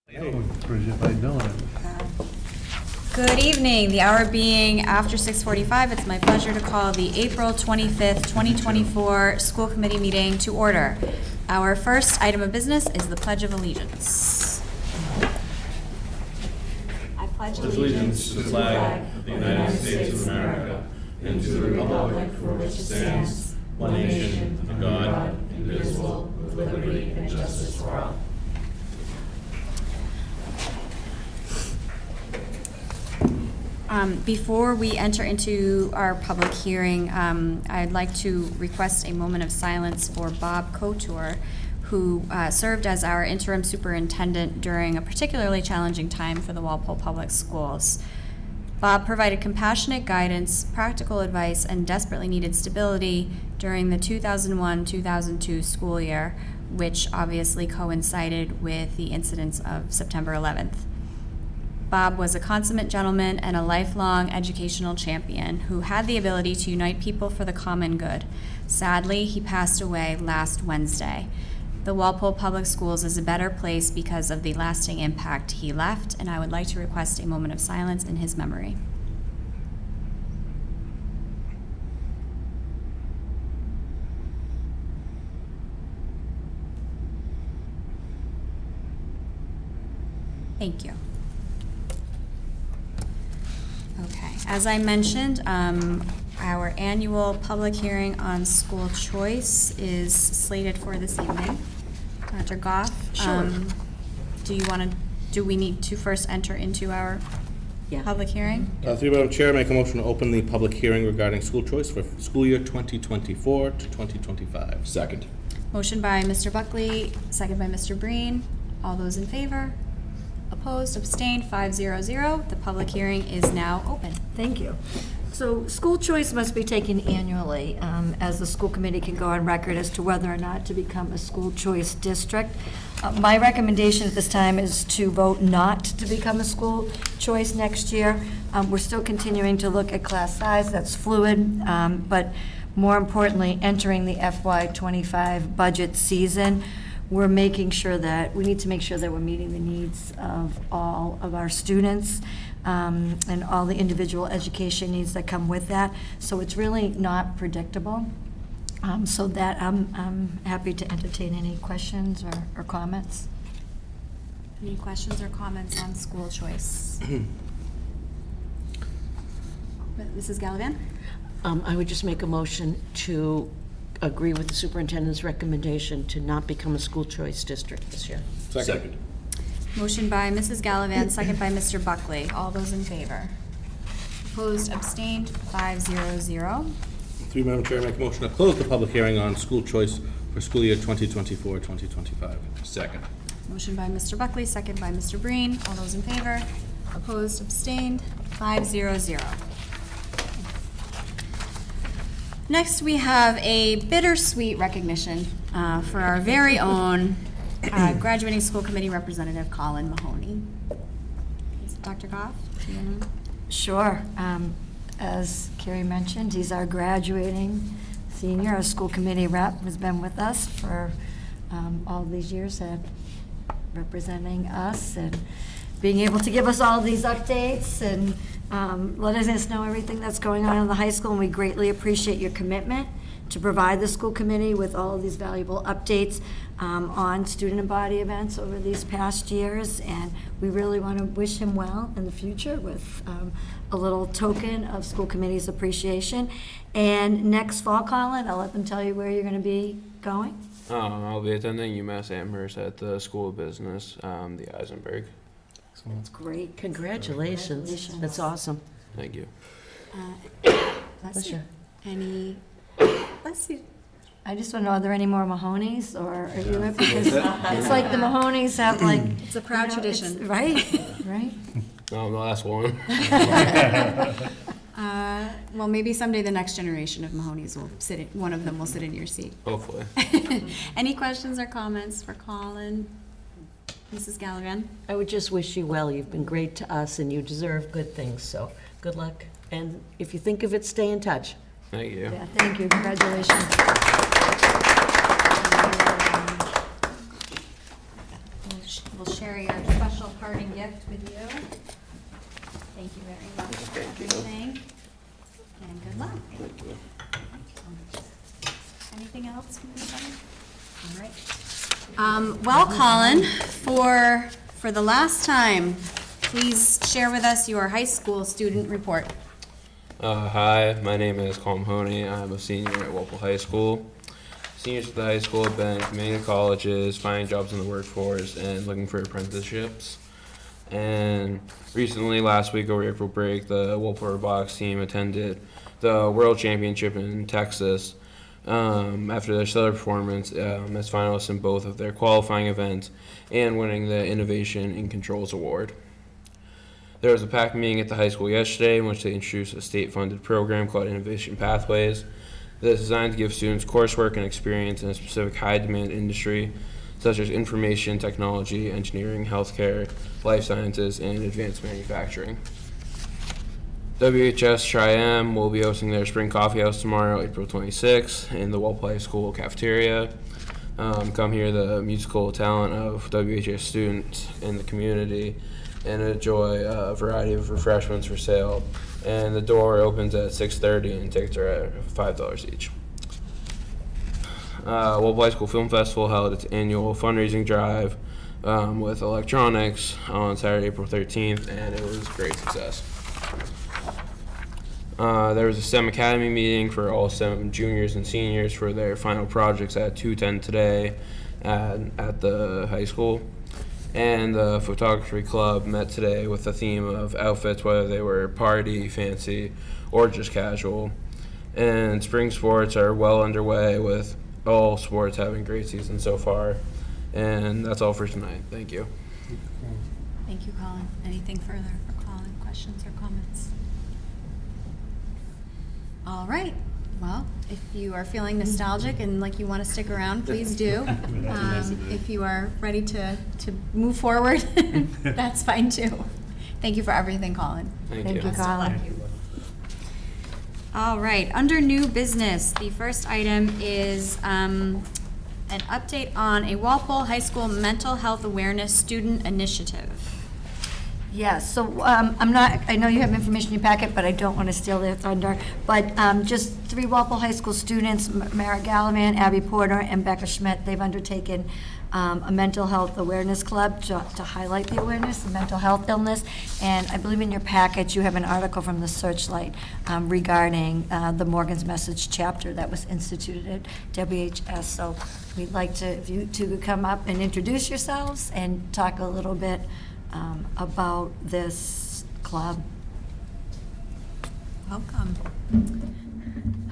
Hey, Bridget, how you doing? Good evening. The hour being after 6:45, it's my pleasure to call the April 25th, 2024 school committee meeting to order. Our first item of business is the Pledge of Allegiance. I pledge allegiance to the flag of the United States of America and to the republic for which it stands, one nation, under God, indivisible, with liberty and justice for all. Before we enter into our public hearing, I'd like to request a moment of silence for Bob Couture, who served as our interim superintendent during a particularly challenging time for the Walpole Public Schools. Bob provided compassionate guidance, practical advice, and desperately needed stability during the 2001-2002 school year, which obviously coincided with the incidents of September 11th. Bob was a consummate gentleman and a lifelong educational champion who had the ability to unite people for the common good. Sadly, he passed away last Wednesday. The Walpole Public Schools is a better place because of the lasting impact he left, and I would like to request a moment of silence in his memory. Thank you. Okay, as I mentioned, our annual public hearing on school choice is slated for this evening. Dr. Goff? Sure. Do we need to first enter into our public hearing? Through Madam Chair, make a motion to open the public hearing regarding school choice for school year 2024 to 2025. Second. Motion by Mr. Buckley, second by Mr. Breen. All those in favor? Opposed, abstained, 500. The public hearing is now open. Thank you. So school choice must be taken annually, as the school committee can go on record as to whether or not to become a school choice district. My recommendation at this time is to vote not to become a school choice next year. We're still continuing to look at class size, that's fluid, but more importantly, entering the FY25 budget season, we're making sure that, we need to make sure that we're meeting the needs of all of our students and all the individual education needs that come with that. So it's really not predictable. So that I'm happy to entertain any questions or comments. Any questions or comments on school choice? Mrs. Gallivan? I would just make a motion to agree with the superintendent's recommendation to not become a school choice district this year. Second. Motion by Mrs. Gallivan, second by Mr. Buckley. All those in favor? Opposed, abstained, 500. Through Madam Chair, make a motion to close the public hearing on school choice for school year 2024-2025. Second. Motion by Mr. Buckley, second by Mr. Breen. All those in favor? Opposed, abstained, 500. Next, we have a bittersweet recognition for our very own graduating school committee representative, Colin Mahoney. Dr. Goff, do you want to? Sure. As Carrie mentioned, he's our graduating senior, our school committee rep, has been with us for all these years representing us and being able to give us all these updates and letting us know everything that's going on in the high school, and we greatly appreciate your commitment to provide the school committee with all of these valuable updates on student and body events over these past years, and we really want to wish him well in the future with a little token of school committee's appreciation. And next fall, Colin, I'll let them tell you where you're going to be going. I'll be attending UMass Amherst at the School of Business, the Eisenberg. That's great. Congratulations. That's awesome. Thank you. Bless you. Bless you. I just want to know, are there any more Mahonies, or are you, because it's like the Mahonies have like. It's a proud tradition. Right, right. No, the last one. Well, maybe someday the next generation of Mahonies will sit in, one of them will sit in your seat. Hopefully. Any questions or comments for Colin? Mrs. Gallivan? I would just wish you well. You've been great to us, and you deserve good things, so good luck. And if you think of it, stay in touch. Thank you. Yeah, thank you, congratulations. we'll share your special parting gift with you. Thank you very much for everything, and good luck. Anything else from anybody? All right. Well, Colin, for the last time, please share with us your high school student report. Hi, my name is Colin Mahoney. I'm a senior at Walpole High School. Seniors at the high school have been community colleges, finding jobs in the workforce, and looking for apprenticeships. And recently, last week over April break, the Walpole Robotics team attended the World Championship in Texas. After their stellar performance as finalists in both of their qualifying events and winning the Innovation in Controls Award. There was a PAC meeting at the high school yesterday in which they introduced a state-funded program called Innovation Pathways that is designed to give students coursework and experience in a specific high-demand industry such as information technology, engineering, healthcare, life sciences, and advanced manufacturing. WHS Reno will be hosting their spring coffee house tomorrow, April 26th, in the Walpole High School cafeteria. Come hear the musical talent of WHS students in the community and enjoy a variety of refreshments for sale. And the door opens at 6:30 and tickets are at $5 each. Walpole High School Film Festival held its annual fundraising drive with electronics on Saturday, April 13th, and it was a great success. There was a STEM Academy meeting for all STEM juniors and seniors for their final projects at 2:10 today at the high school. And the photography club met today with the theme of outfits, whether they were party, fancy, or just casual. And spring sports are well underway with all sports having great seasons so far. And that's all for tonight. Thank you. Thank you, Colin. Anything further for Colin? Questions or comments? All right. Well, if you are feeling nostalgic and like you want to stick around, please do. If you are ready to move forward, that's fine too. Thank you for everything, Colin. Thank Thank you. you, Colin. All right, under new business, the first item is an update on a Walpole High School Mental Health Awareness Student Initiative. Yes, so I know you have information in your packet, but I don't want to steal their thunder. But just 3 Walpole High School students, Mara Gallivan, Abby Porter, and Becca Schmidt, they've undertaken a mental health awareness club to highlight the awareness of mental health illness. And I believe in your package you have an article from the Searchlight regarding the Morgan's Message chapter that was instituted at WHS. So we'd like to, if you two could come up and introduce yourselves and talk a little bit about this club. Welcome.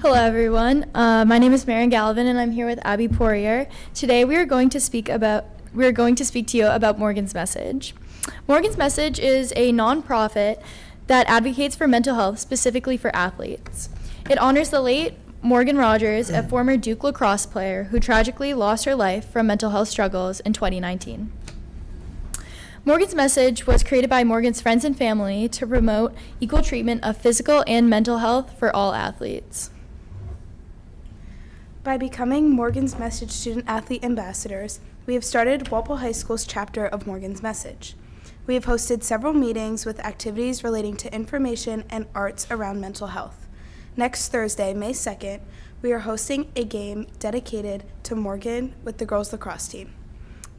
Hello, everyone. My name is Marian Galvin, and I'm here with Abby Poirier. Today, we are going to speak to you about Morgan's Message. Morgan's Message is a nonprofit that advocates for mental health, specifically for athletes. It honors the late Morgan Rogers, a former Duke lacrosse player who tragically lost her life from mental health struggles in 2019. Morgan's Message was created by Morgan's friends and family to promote equal treatment of physical and mental health for all athletes. By becoming Morgan's Message student-athlete ambassadors, we have started Walpole High School's chapter of Morgan's Message. We have hosted several meetings with activities relating to information and arts around mental health. Next Thursday, May 2nd, we are hosting a game dedicated to Morgan with the girls lacrosse team.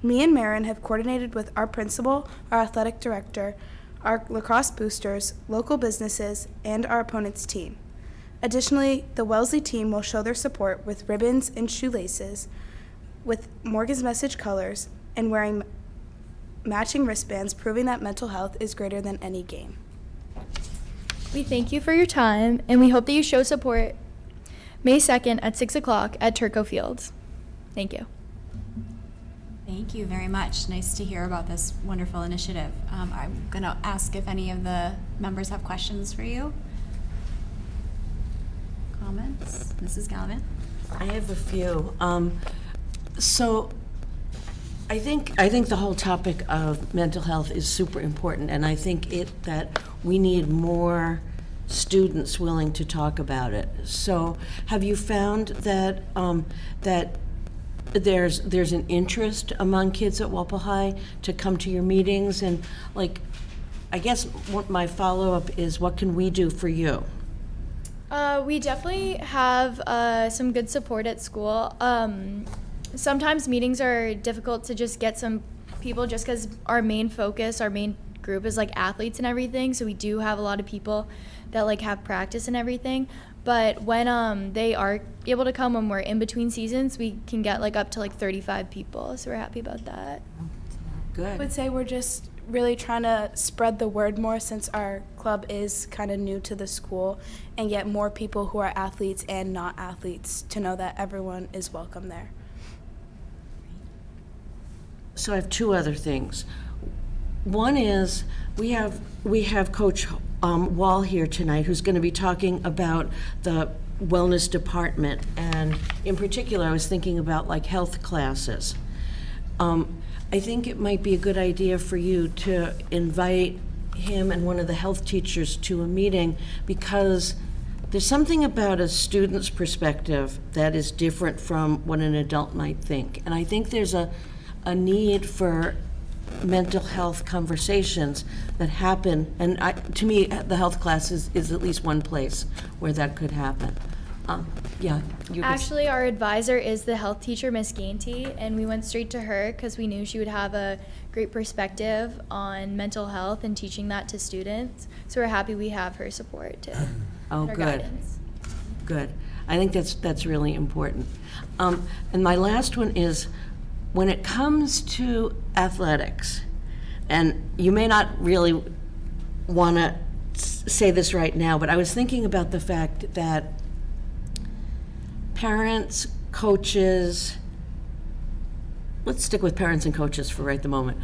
Me and Marin have coordinated with our principal, our athletic director, our lacrosse boosters, local businesses, and our opponent's team. Additionally, the Wellesley team will show their support with ribbons and shoelaces with Morgan's Message colors and wearing matching wristbands, proving that mental health is greater than any game. We thank you for your time, and we hope that you show support May 2nd at 6 o'clock at Turco Fields. Thank you. Thank you very much. Nice to hear about this wonderful initiative. I'm going to ask if any of the members have questions for you. Comments? Mrs. Gallivan? I have a few. So I think the whole topic of mental health is super important, and I think that we need more students willing to talk about it. So have you found that that there's an interest among kids at Walpole High to come to your meetings, and like, I guess what my follow-up is, what can we do for you? We definitely have some good support at school. Sometimes meetings are difficult to just get some people just because our main focus, our main group is like athletes and everything, so we do have a lot of people that like have practice and everything. But when they are able to come when we're in between seasons, we can get like up to like 35 people, so we're happy about that. I Good. would say we're just really trying to spread the word more since our club is kind of new to the school, and get more people who are athletes and not athletes to know that everyone is welcome there. So I have two other things. One is, we have Coach Wall here tonight, who's going to be talking about the wellness department, and in particular, I was thinking about like health classes. I think it might be a good idea for you to invite him and one of the health teachers to a meeting, because there's something about a student's perspective that is different from what an adult might think. And I think there's a need for mental health conversations that happen, and to me, the health class is at least one place where that could happen. Yeah. Actually, our advisor is the health teacher, Miss Gainty, and we went straight to her because we knew she would have a great perspective on mental health and teaching that to students. So we're happy we have her support too. Oh, her good. Guidance. Good. I think that's really important. And my last one is, when it comes to athletics, and you may not really want to say this right now, but I was thinking about the fact that parents, coaches, let's stick with parents and coaches for right the moment,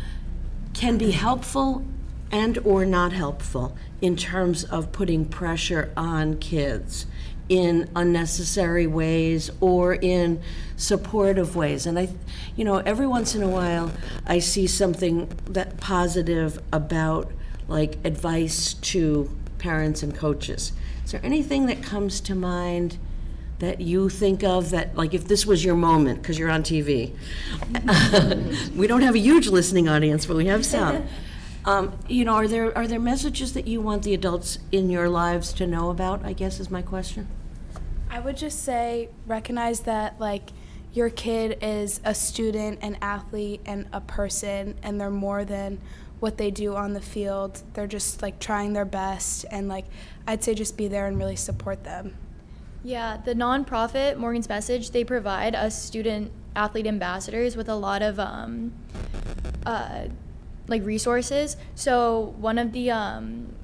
can be helpful and or not helpful in terms of putting pressure on kids in unnecessary ways or in supportive ways. And every once in a while, I see something that positive about like advice to parents and coaches. Is there anything that comes to mind that you think of that, like, if this was your moment, because you're on TV? We don't have a huge listening audience, but we have some. Are there messages that you want the adults in your lives to know about, I guess is my question. I would just say, recognize that like your kid is a student, an athlete, and a person, and they're more than what they do on the field. They're just like trying their best, and like I'd say just be there and really support them. Yeah, the nonprofit Morgan's Message, they provide us student athlete ambassadors with a lot of like resources. So one of the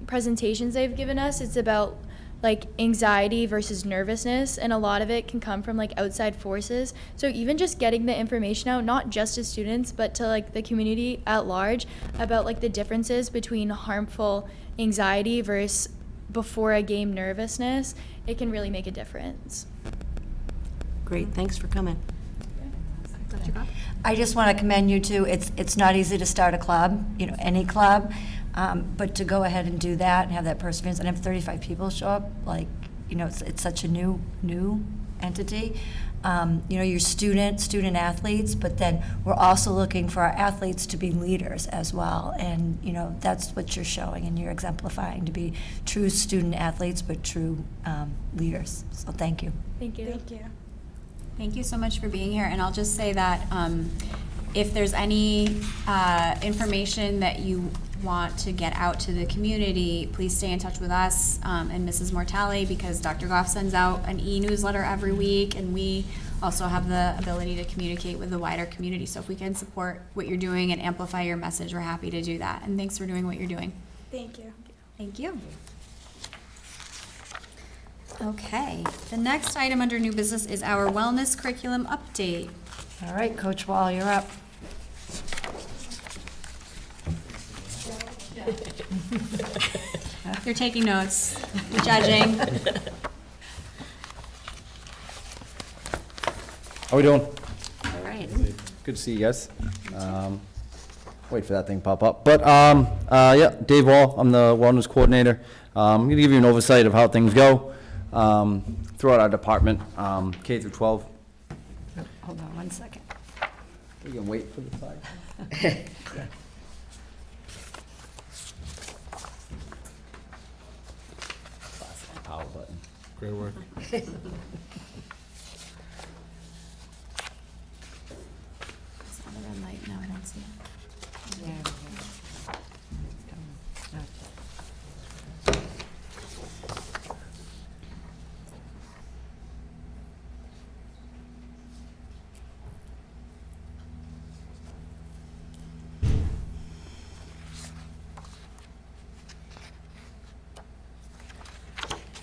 presentations they've given us, it's about like anxiety versus nervousness, and a lot of it can come from like outside forces. So even just getting the information out, not just to students, but to like the community at large, about like the differences between harmful anxiety versus before a game nervousness, it can really make a difference. Great, thanks for coming. I just want to commend you too. It's not easy to start a club, any club, but to go ahead and do that and have that perseverance and have 35 people show up, like, it's such a new entity. Your student athletes, but then we're also looking for our athletes to be leaders as well. And, that's what you're showing and you're exemplifying, to be true student athletes, but true leaders. So thank you. Thank you. Thank you. Thank you so much for being here, and I'll just say that if there's any information that you want to get out to the community, please stay in touch with us and Mrs. Mortale, because Dr. Goff sends out an e-newsletter every week, and we also have the ability to communicate with the wider community. So if we can support what you're doing and amplify your message, we're happy to do that. And thanks for doing what you're doing. Thank you. Thank you. Okay, the next item under new business is our wellness curriculum update. All right, Coach Wall, you're up. You're taking notes, judging. How we doing? All right. Good to see you guys. Wait for that thing to pop up. But yeah, Dave Wall, I'm the wellness coordinator. I'm gonna give you an oversight of how things go throughout our department, K through 12. Hold on one second. We can wait for the slide. Power button. Great work. Is it on the red light? No, I don't see it.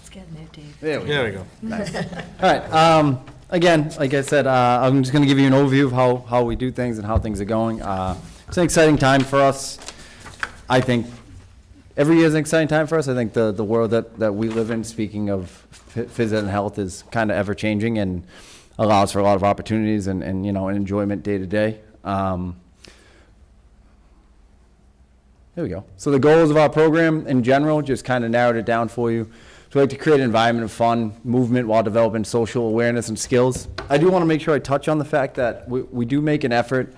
It's getting there, Dave. There we go. There we go. Nice. All right. Again, like I said, I'm just going to give you an overview of how we do things and how things are going. It's an exciting time for us. I think every year is an exciting time for us. I think the world that we live in, speaking of phys ed and health, is kind of ever changing and allows for a lot of opportunities and and enjoyment day to day. There we go. So the goals of our program in general, just kind of narrowed it down for you. So we like to create an environment of fun, movement while developing social awareness and skills. I do want to make sure I touch on the fact that we do make an effort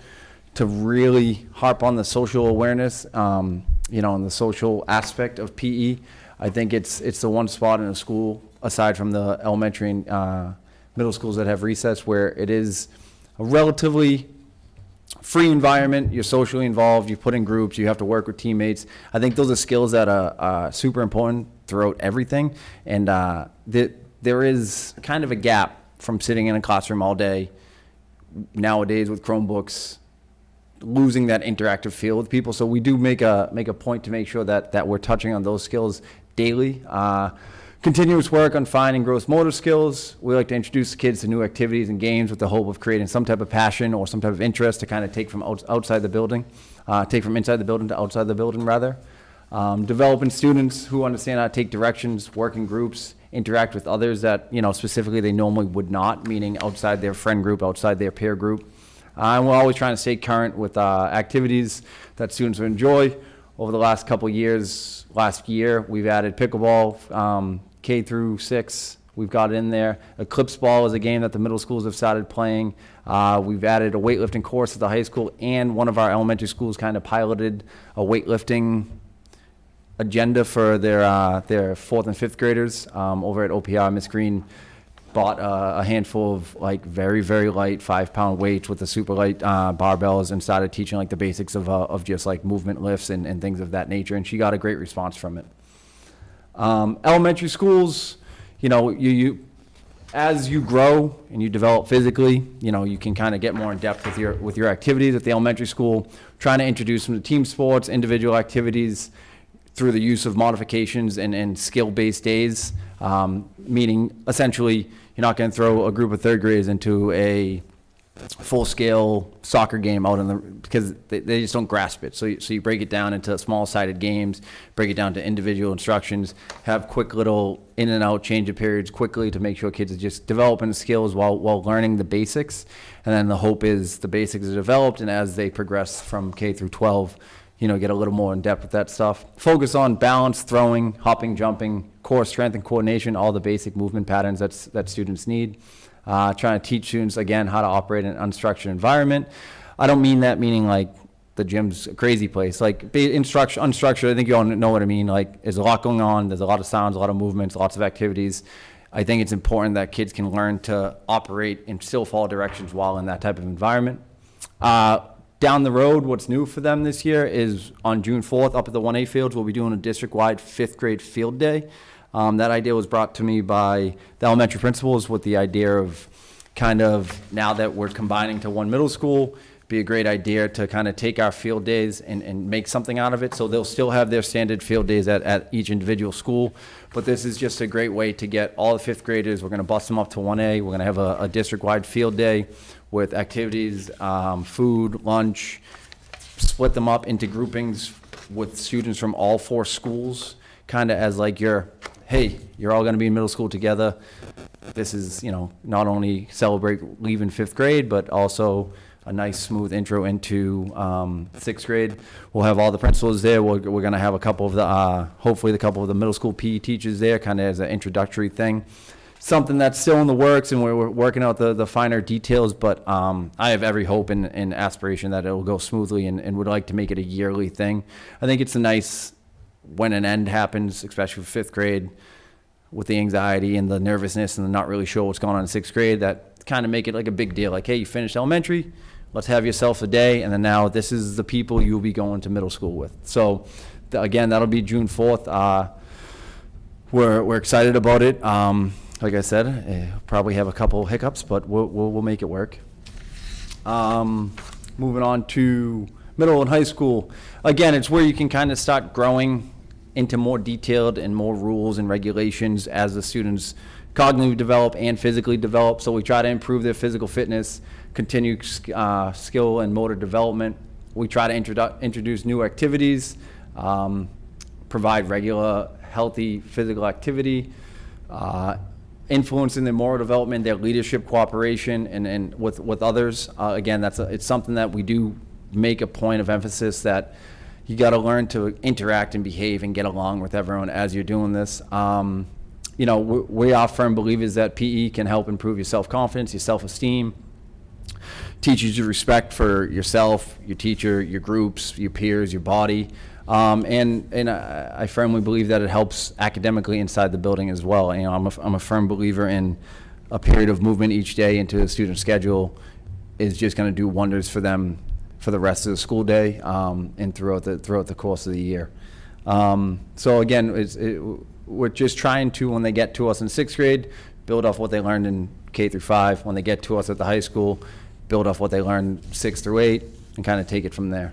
to really harp on the social awareness, and the social aspect of PE. I think it's the one spot in a school, aside from the elementary and middle schools that have recess, where it is a relatively free environment. You're socially involved, you put in groups, you have to work with teammates. I think those are skills that are super important throughout everything. And there is kind of a gap from sitting in a classroom all day nowadays with Chromebooks, losing that interactive feel with people. So we do make a point to make sure that we're touching on those skills daily. Continuous work on fine and gross motor skills. We like to introduce kids to new activities and games with the hope of creating some type of passion or some type of interest to kind of take from outside the building, take from inside the building to outside the building rather. Developing students who understand how to take directions, work in groups, interact with others that, specifically they normally would not, meaning outside their friend group, outside their peer group. And we're always trying to stay current with activities that students will enjoy. Over the last couple years, last year, we've added pickleball, K through 6. We've got it in there. Eclipse ball is a game that the middle schools have started playing. We've added a weightlifting course at the high school, and one of our elementary schools kind of piloted a weightlifting agenda for their 4th and 5th graders over at OPR. Miss Green bought a handful of very, very light 5-pound weights with the super light barbells and started teaching the basics of just movement lifts and things of that nature. And she got a great response from it. Elementary schools, you as you grow and you develop physically, you can kind of get more in depth with your activities at the elementary school, trying to introduce them to team sports, individual activities through the use of modifications and skill-based days, meaning essentially you're not going to throw a group of 3rd graders into a full-scale soccer game because they just don't grasp it. So you break it down into small-sided games, break it down to individual instructions, have quick little in and out change of periods quickly to make sure kids are just developing skills while learning the basics. And then the hope is the basics are developed, and as they progress from K through 12, get a little more in depth with that stuff. Focus on balance, throwing, hopping, jumping, core strength and coordination, all the basic movement patterns that students need. Trying to teach students, again, how to operate in an unstructured environment. I don't mean that meaning the gym's a crazy place. Unstructured, I think you all know what I mean. There's a lot going on. There's a lot of sounds, a lot of movements, lots of activities. I think it's important that kids can learn to operate and still follow directions while in that type of environment. Down the road, what's new for them this year is on June 4th up at the 1A fields, we'll be doing a district-wide 5th grade field day. That idea was brought to me by the elementary principals with the idea of now that we're combining to one middle school, be a great idea to kind of take our field days and make something out of it. So they'll still have their standard field days at each individual school, but this is just a great way to get all the 5th graders. We're going to bust them up to 1A. We're going to have a district-wide field day with activities, food, lunch, split them up into groupings with students from all 4 schools, kind of as you're all going to be in middle school together. This is, not only celebrate leaving 5th grade, but also a nice smooth intro into 6th grade. We'll have all the principals there. We're going to have a couple of hopefully a couple of the middle school PE teachers there, kind of as an introductory thing. something that's still in the works, and we're working out the finer details, but I have every hope and aspiration that it'll go smoothly, and would like to make it a yearly thing. I think it's a nice, when an end happens, especially for 5th grade, with the anxiety and the nervousness and the not really sure what's going on in 6th grade, that kind of make it like a big deal. Like, hey, you finished elementary, let's have yourself a day, and then now this is the people you'll be going to middle school with. So, again, that'll be June 4th. We're excited about it. Like I said, probably have a couple hiccups, but we'll make it work. Moving on to middle and high school. Again, it's where you can kind of start growing into more detailed and more rules and regulations as the students cognitively develop and physically develop. So we try to improve their physical fitness, continue skill and motor development. We try to introduce new activities, provide regular healthy physical activity, influencing their moral development, their leadership, cooperation, and with others. Again, it's something that we do make a point of emphasis, that you got to learn to interact and behave and get along with everyone as you're doing this. You know, we are firm believers that PE can help improve your self-confidence, your self-esteem, teaches you respect for yourself, your teacher, your groups, your peers, your body. And I firmly believe that it helps academically inside the building as well. You know, I'm a firm believer in a period of movement each day into a student schedule is just going to do wonders for them for the rest of the school day, and throughout the course of the year. So again, we're just trying to, when they get to us in 6th grade, build off what they learned in K through 5. When they get to us at the high school, build off what they learned 6 through 8, and kind of take it from there.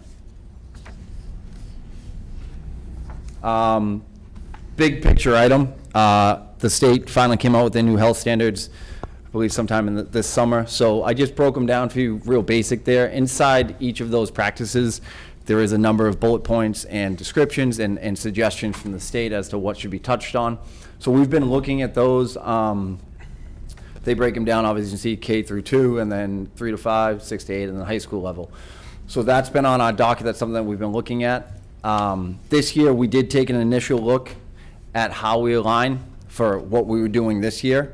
Big picture item, the state finally came out with their new health standards, I believe sometime in this summer. So I just broke them down for you real basic there. Inside each of those practices, there is a number of bullet points and descriptions and suggestions from the state as to what should be touched on. So we've been looking at those. They break them down, obviously, you can see K through 2, and then 3 to 5, 6 to 8, and the high school level. So that's been on our docket. That's something that we've been looking at. This year, we did take an initial look at how we align for what we were doing this year.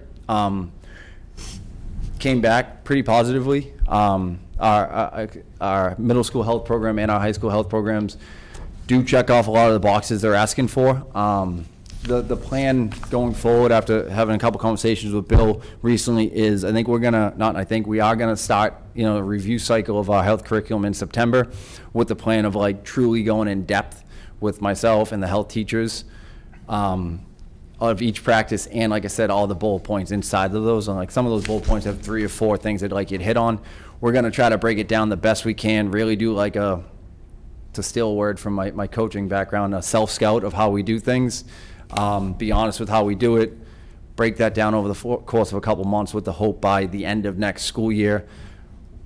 Came back pretty positively. Our middle school health program and our high school health programs do check off a lot of the boxes they're asking for. The plan going forward, after having a couple conversations with Bill recently, is we are gonna start, you know, a review cycle of our health curriculum in September, with the plan of like truly going in depth with myself and the health teachers of each practice, and like I said, all the bullet points inside of those. And like some of those bullet points have 3 or 4 things they'd like you to hit on. We're gonna try to break it down the best we can, really do like to steal a word from my coaching background, a self-scout of how we do things. Be honest with how we do it, break that down over the course of a couple months, with the hope by the end of next school year,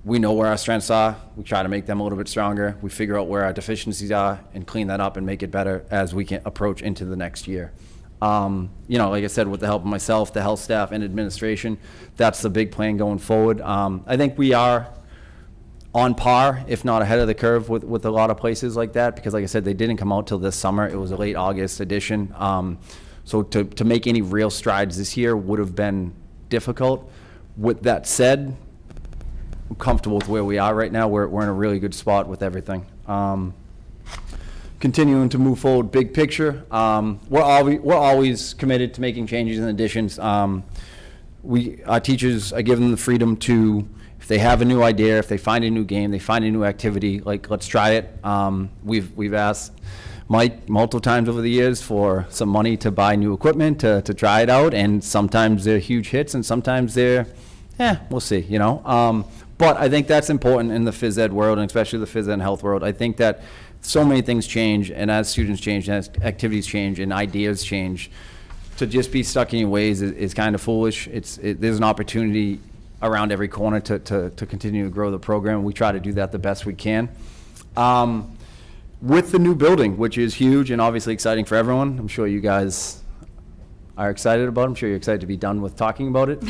we know where our strengths are, we try to make them a little bit stronger, we figure out where our deficiencies are and clean that up and make it better as we can approach into the next year. You know, like I said, with the help of myself, the health staff, and administration, that's the big plan going forward. I think we are on par, if not ahead of the curve, with a lot of places like that, because like I said, they didn't come out till this summer. It was a late August edition. So to make any real strides this year would have been difficult. With that said, I'm comfortable with where we are right now. We're in a really good spot with everything. Continuing to move forward, big picture. We're always committed to making changes and additions. Our teachers, I give them the freedom to, if they have a new idea, if they find a new game, they find a new activity, like, let's try it. We've asked Mike multiple times over the years for some money to buy new equipment to try it out, and sometimes they're huge hits and sometimes they're, we'll see, you know. But I think that's important in the phys ed world, and especially the phys ed and health world. I think that so many things change, and as students change, and as activities change, and ideas change, to just be stuck in your ways is kind of foolish. There's an opportunity around every corner to continue to grow the program. We try to do that the best we can. With the new building, which is huge and obviously exciting for everyone, I'm sure you guys are excited about it. I'm sure you're excited to be done with talking about it.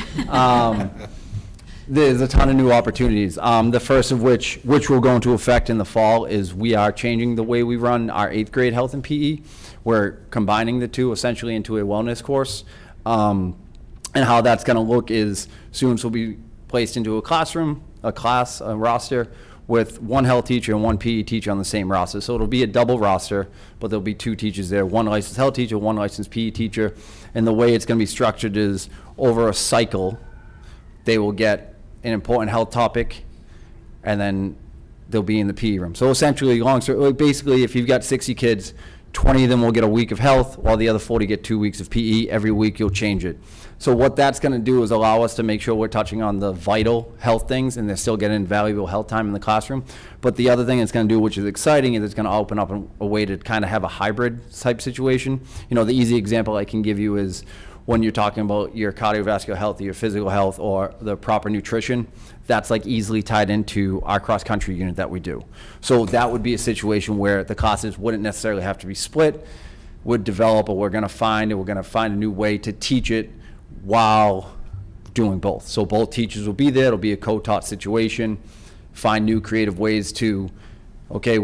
There's a ton of new opportunities. The first of which will go into effect in the fall, is we are changing the way we run our 8th grade health and PE. We're combining the two essentially into a wellness course. And And how that's going to look is students will be placed into a classroom, a roster with one health teacher and one PE teacher on the same roster. So it'll be a double roster, but there'll be 2 teachers there, one licensed health teacher, one licensed PE teacher. And the way it's going to be structured is over a cycle, they will get an important health topic, and then they'll be in the PE room. So essentially, basically, if you've got 60 kids, 20 of them will get a week of health, while the other 40 get 2 weeks of PE. Every week you'll change it. So what that's going to do is allow us to make sure we're touching on the vital health things, and they're still getting valuable health time in the classroom. But the other thing it's going to do, which is exciting, is it's going to open up a way to kind of have a hybrid type situation. You know, the easy example I can give you is when you're talking about your cardiovascular health, or your physical health, or the proper nutrition, that's like easily tied into our cross-country unit that we do. So that would be a situation where the classes wouldn't necessarily have to be split, would develop, or we're gonna find a new way to teach it while doing both. So both teachers will be there, it'll be a co-taught situation, find new creative ways to, okay,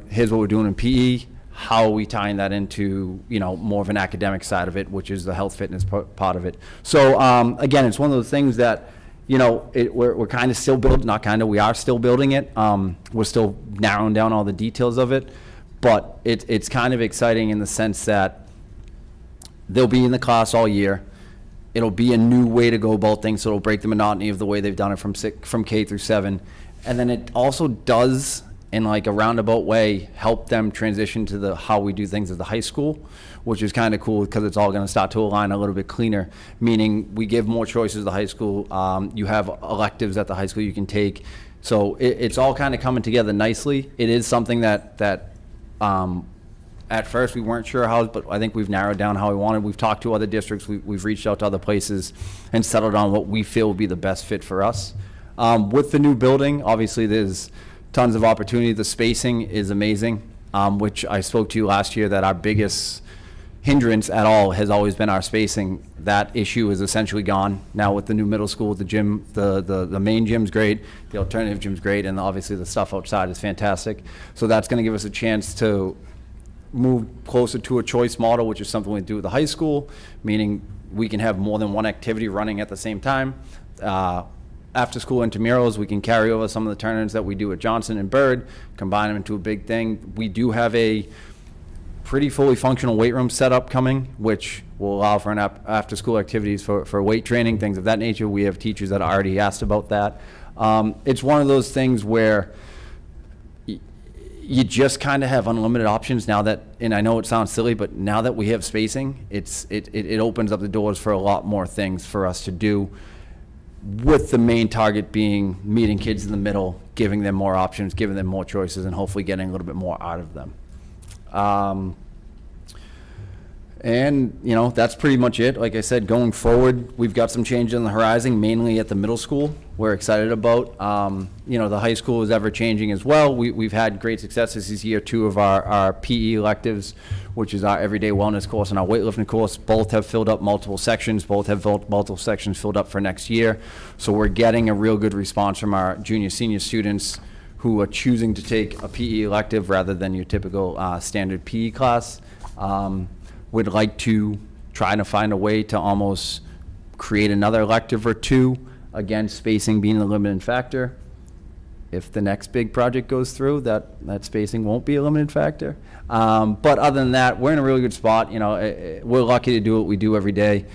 here's what we're doing in PE, how are we tying that into, you know, more of an academic side of it, which is the health fitness part of it. So again, it's one of those things that, you know, we're kind of still building, we are still building it. We're still narrowing down all the details of it, but it's kind of exciting in the sense that they'll be in the class all year. It'll be a new way to go about things, so it'll break the monotony of the way they've done it from K through 7. And then it also does, in like a roundabout way, help them transition to how we do things at the high school, which is kind of cool because it's all going to start to align a little bit cleaner, meaning we give more choices at the high school. You have electives at the high school you can take. So it's all kind of coming together nicely. It is something that at first we weren't sure how, but I think we've narrowed down how we wanted. We've talked to other districts, we've reached out to other places and settled on what we feel will be the best fit for us. With the new building, obviously there's tons of opportunity. The spacing is amazing, which I spoke to you last year that our biggest hindrance at all has always been our spacing. That issue is essentially gone now with the new middle school. The gym, the main gym's great, the alternative gym's great, and obviously the stuff outside is fantastic. So that's going to give us a chance to move closer to a choice model, which is something we do at the high school, meaning we can have more than one activity running at the same time. After school intramurals, we can carry over some of the turn-ins that we do at Johnson and Byrd, combine them into a big thing. We do have a pretty fully functional weight room setup coming, which will allow for after-school activities for weight training, things of that nature. We have teachers that already asked about that. It's one of those things where you just kind of have unlimited options now that, and I know it sounds silly, but now that we have spacing, it opens up the doors for a lot more things for us to do, with the main target being meeting kids in the middle, giving them more options, giving them more choices, and hopefully getting a little bit more out of them. And, you know, that's pretty much it. Like I said, going forward, we've got some changes on the horizon, mainly at the middle school. We're excited about. You know, the high school is ever changing as well. We've had great successes this year. 2 of our PE electives, which is our everyday wellness course and our weightlifting course, both have filled up multiple sections. Both have multiple sections filled up for next year. So we're getting a real good response from our junior, senior students who are choosing to take a PE elective rather than your typical standard PE class. Would like to try to find a way to almost create another elective or 2. Again, spacing being the limiting factor. If the next big project goes through, that spacing won't be a limiting factor. But other than that, we're in a really good spot. You know, we're lucky to do what we do every day.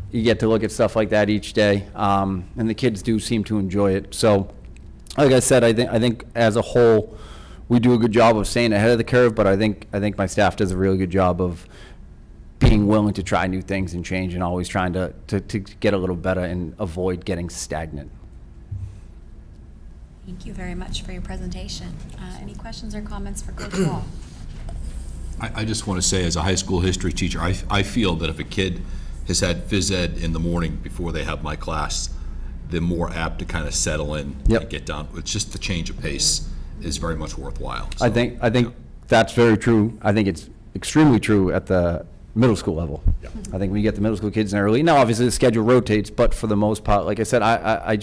You get to look at stuff like that each day, and the kids do seem to enjoy it. So, like I said, I think as a whole, we do a good job of staying ahead of the curve. But I think my staff does a really good job of being willing to try new things and change, and always trying to get a little better and avoid getting stagnant. Thank you very much for your presentation. Any questions or comments for Coach Wall? I just want to say, as a high school history teacher, I feel that if a kid has had phys ed in the morning before they have my class, they're more apt to kind of settle in and get down. It's just the change of pace is very much worthwhile. So, I think that's very true. I think it's extremely true at the middle school level. Yeah. I think when you get the middle school kids in early, now obviously the schedule rotates, but for the most part, like I said, I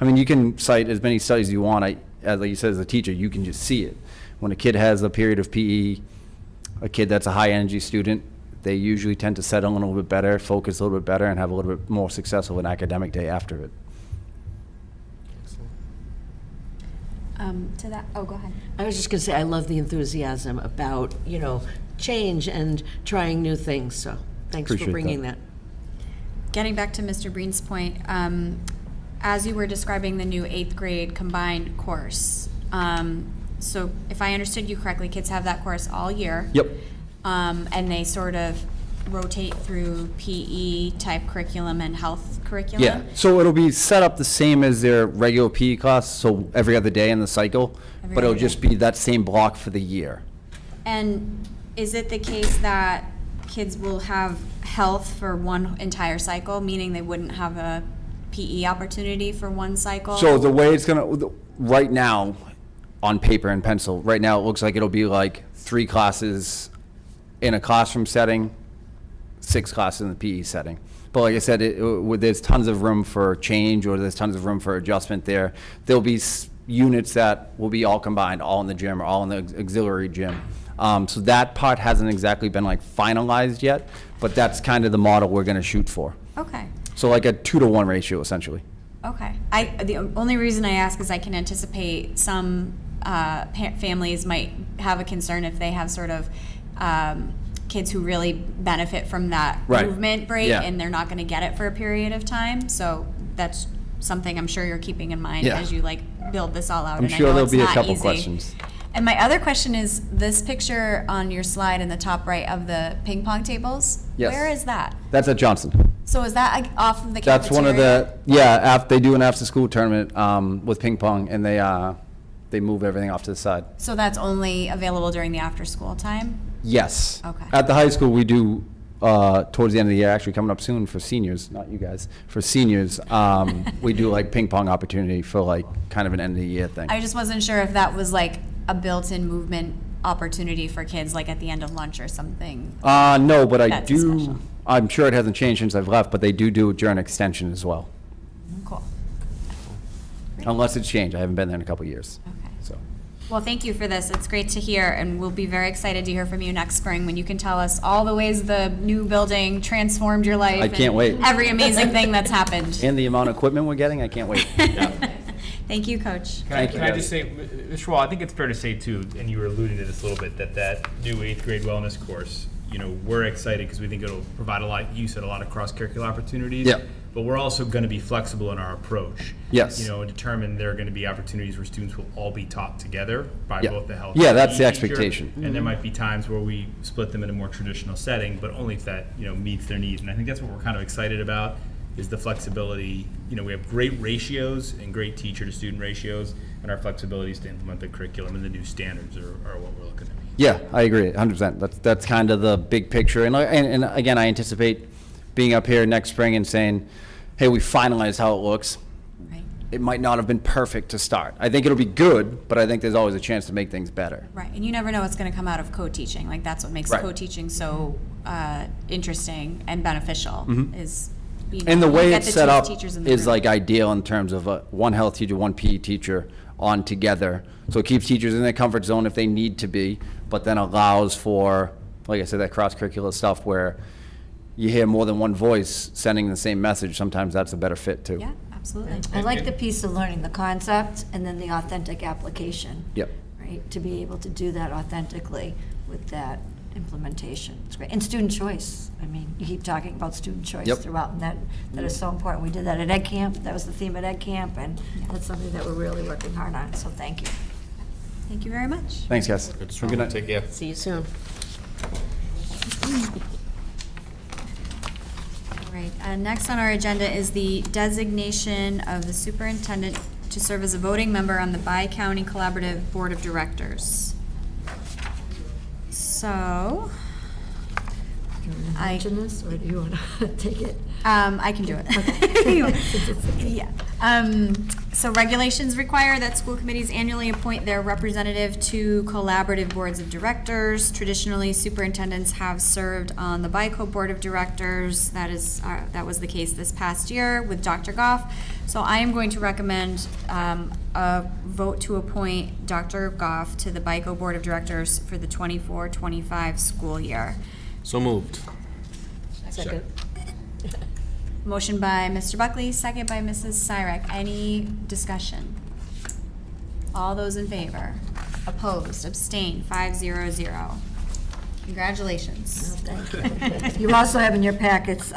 mean, you can cite as many studies as you want. As like you said, as a teacher, you can just see it. When a kid has a period of PE, a kid that's a high energy student, they usually tend to settle in a little bit better, focus a little bit better, and have a little bit more success of an academic day after it. To that, oh, go ahead. I was just going to say, I love the enthusiasm about, change and trying new things, so thanks for Appreciate bringing that. that. Getting back to Mr. Breen's point, as you were describing the new 8th grade combined course, so if I understood you correctly, kids have that course all year. Yep. And they sort of rotate through PE type curriculum and health curriculum? Yeah, so it'll be set up the same as their regular PE class, so every other day in the cycle, Every but it'll other just day. be that same block for the year. And is it the case that kids will have health for one entire cycle, meaning they wouldn't have a PE opportunity for one cycle? So the way it's gonna, right now, on paper and pencil, right now it looks like it'll be like 3 classes in a classroom setting, 6 classes in the PE setting. But like I said, there's tons of room for change, or there's tons of room for adjustment there. There'll be units that will be all combined, all in the gym, or all in the auxiliary gym. So that part hasn't exactly been like finalized yet, but that's kind of the model we're gonna shoot for. Okay. So like a 2-to-1 ratio, essentially. Okay. The only reason I ask is I can anticipate some families might have a concern if they have sort of kids who really benefit from that Right. movement break, Yeah. and they're not going to get it for a period of time. So that's something I'm sure you're keeping in mind Yeah. as you build this all out. I'm And I sure know there'll it's be a not couple easy. questions. And my other question is this picture on your slide in the top right of the ping pong tables. Yes. Where is that? That's at Johnson. So is that off of the That's cafeteria? one of the, they do an after-school tournament with ping pong, and they move everything off to the side. So that's only available during the after-school time? Yes. Okay. At the high school, we do, towards the end of the year, actually coming up soon for seniors, not you guys, for seniors, we do like ping pong opportunity for like kind of an end of the year thing. I just wasn't sure if that was like a built-in movement opportunity for kids, like at the end of lunch or something. No, but I That's special. do, I'm sure it hasn't changed since I've left, but they do it during extension as well. Cool. Unless it's changed. I haven't been there in a couple of years, Okay. so. Well, thank you for this. It's great to hear, and we'll be very excited to hear from you next spring when you can tell us all the ways the new building transformed your life. I can't and wait. Every amazing thing that's happened. And the amount of equipment we're getting, I can't wait. Thank you, Coach. Thank you, Can I guys. just say, Mr. Wall, I think it's fair to say too, and you were alluding to this a little bit, that new 8th grade wellness course, we're excited because we think it'll provide you said a lot of cross-curricular opportunities. Yeah. But we're also going to be flexible in our approach. Yes. And determine there are going to be opportunities where students will all be taught together by Yeah. both the health. Yeah, and that's the teacher. expectation. And there might be times where we split them in a more traditional setting, but only if that, meets their needs. And I think that's what we're kind of excited about, is the flexibility. We have great ratios and great teacher to student ratios, and our flexibilities to implement the curriculum and the new standards are what we're looking at. Yeah, I agree, 100%. That's kind of the big picture. And again, I anticipate being up here next spring and saying, hey, we finalized how it looks. Right. It might not have been perfect to start. I think it'll be good, but I think there's always a chance to make things better. Right, and you never know what's going to come out of co-teaching. Like, that's what makes Right. co-teaching so interesting and beneficial, is And the you way get it's the set two up teachers in the is room. like ideal in terms of one health teacher, one PE teacher on together. So it keeps teachers in their comfort zone if they need to be, but then allows for, like I said, that cross-curricular stuff where you hear more than one voice sending the same message. Sometimes that's a better fit too. Yeah, absolutely. I like the piece of learning the concept and then the authentic application. Yep. Right, to be able to do that authentically with that implementation. It's great. And student choice. I mean, you keep talking about student choice Yep. throughout, and that is so important. We did that at Ed Camp. That was the theme at Ed Camp, and that's something that we're really working hard on, so thank you. Thank you very much. Thanks, guys. Good night. Take care. See you soon. All right, next on our agenda is the designation of the superintendent to serve as a voting member on the Bi-County Collaborative Board of Directors. So, Do you want to I- mention this, or do you want to take it? I can do it. Yeah. So regulations require that school committees annually appoint their representative to collaborative boards of directors. Traditionally, superintendents have served on the BICO Board of Directors. That was the case this past year with Dr. Goff. So I am going to recommend a vote to appoint Dr. Goff to the BICO Board of Directors for the 24-25 school year. So moved. Second. Motion by Mr. Buckley, second by Mrs. Cyrek. Any discussion? All those in favor? Opposed? Abstained? 500. Congratulations. Thank you. You also have in your packets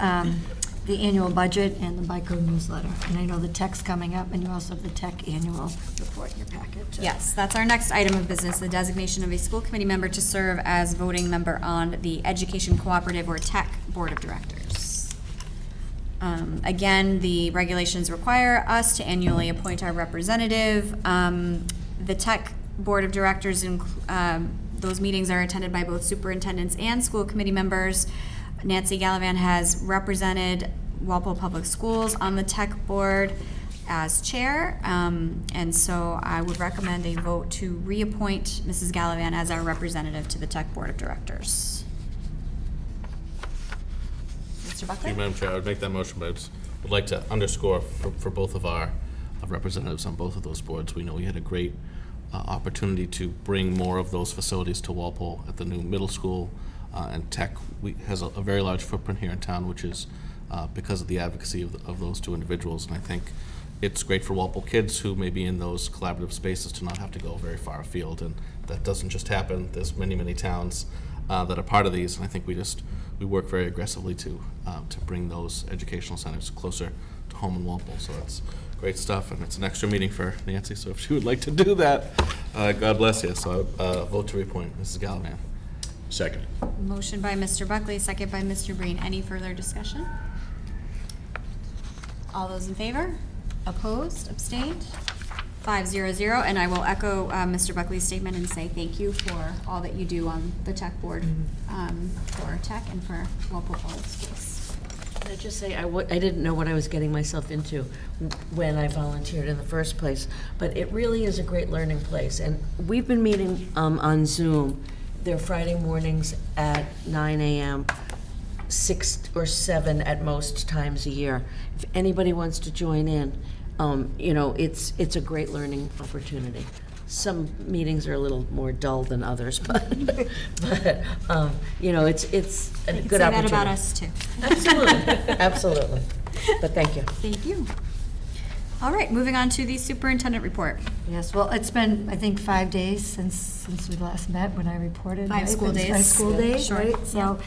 the annual budget and the BICO newsletter. And I know the TEC's coming up, and you also have the TEC annual report in your packet, too. Yes, that's our next item of business, the designation of a school committee member to serve as voting member on the Education Cooperative or TEC Board of Directors. Again, the regulations require us to annually appoint our representative. The TEC Board of Directors, those meetings are attended by both superintendents and school committee members. Nancy Gallivan has represented Walpole Public Schools on the TEC Board as chair, and so I would recommend a vote to reappoint Mrs. Gallivan as our representative to the TEC Board of Directors. Mr. Buckley? Madam Chair, I would make that motion, but I just would like to underscore for both of our representatives on both of those boards. We know we had a great opportunity to bring more of those facilities to Walpole at the new middle school, and TEC has a very large footprint here in town, which is because of the advocacy of those two individuals. And I think it's great for Walpole kids who may be in those collaborative spaces to not have to go very far afield. And that doesn't just happen. There's many, many towns that are part of these. And I think we work very aggressively to bring those educational centers closer to home in Walpole. So that's great stuff. And it's an extra meeting for Nancy. So if she would like to do that, God bless you. So I vote to reappoint Mrs. Gallivan. Second. Motion by Mr. Buckley, second by Mr. Breen. Any further discussion? All those in favor? Opposed? Abstained? 500. And I will echo Mr. Buckley's statement and say thank you for all that you do on the TEC board for TEC and for Walpole Public Schools. Can I just say, I didn't know what I was getting myself into when I volunteered in the first place, but it really is a great learning place. And we've been meeting on Zoom. They're Friday mornings at 9 a.m., 6 or 7 at most times a year. If anybody wants to join in, it's a great learning opportunity. Some meetings are a little more dull than others, but it's a good opportunity. Say that about us too. Absolutely. But thank you. Thank you. All right, moving on to the superintendent report. Yes, well, it's been, I think, 5 days since we last met when I reported. 5 right? school It's days. 5 school Yeah, days, sure. right? So,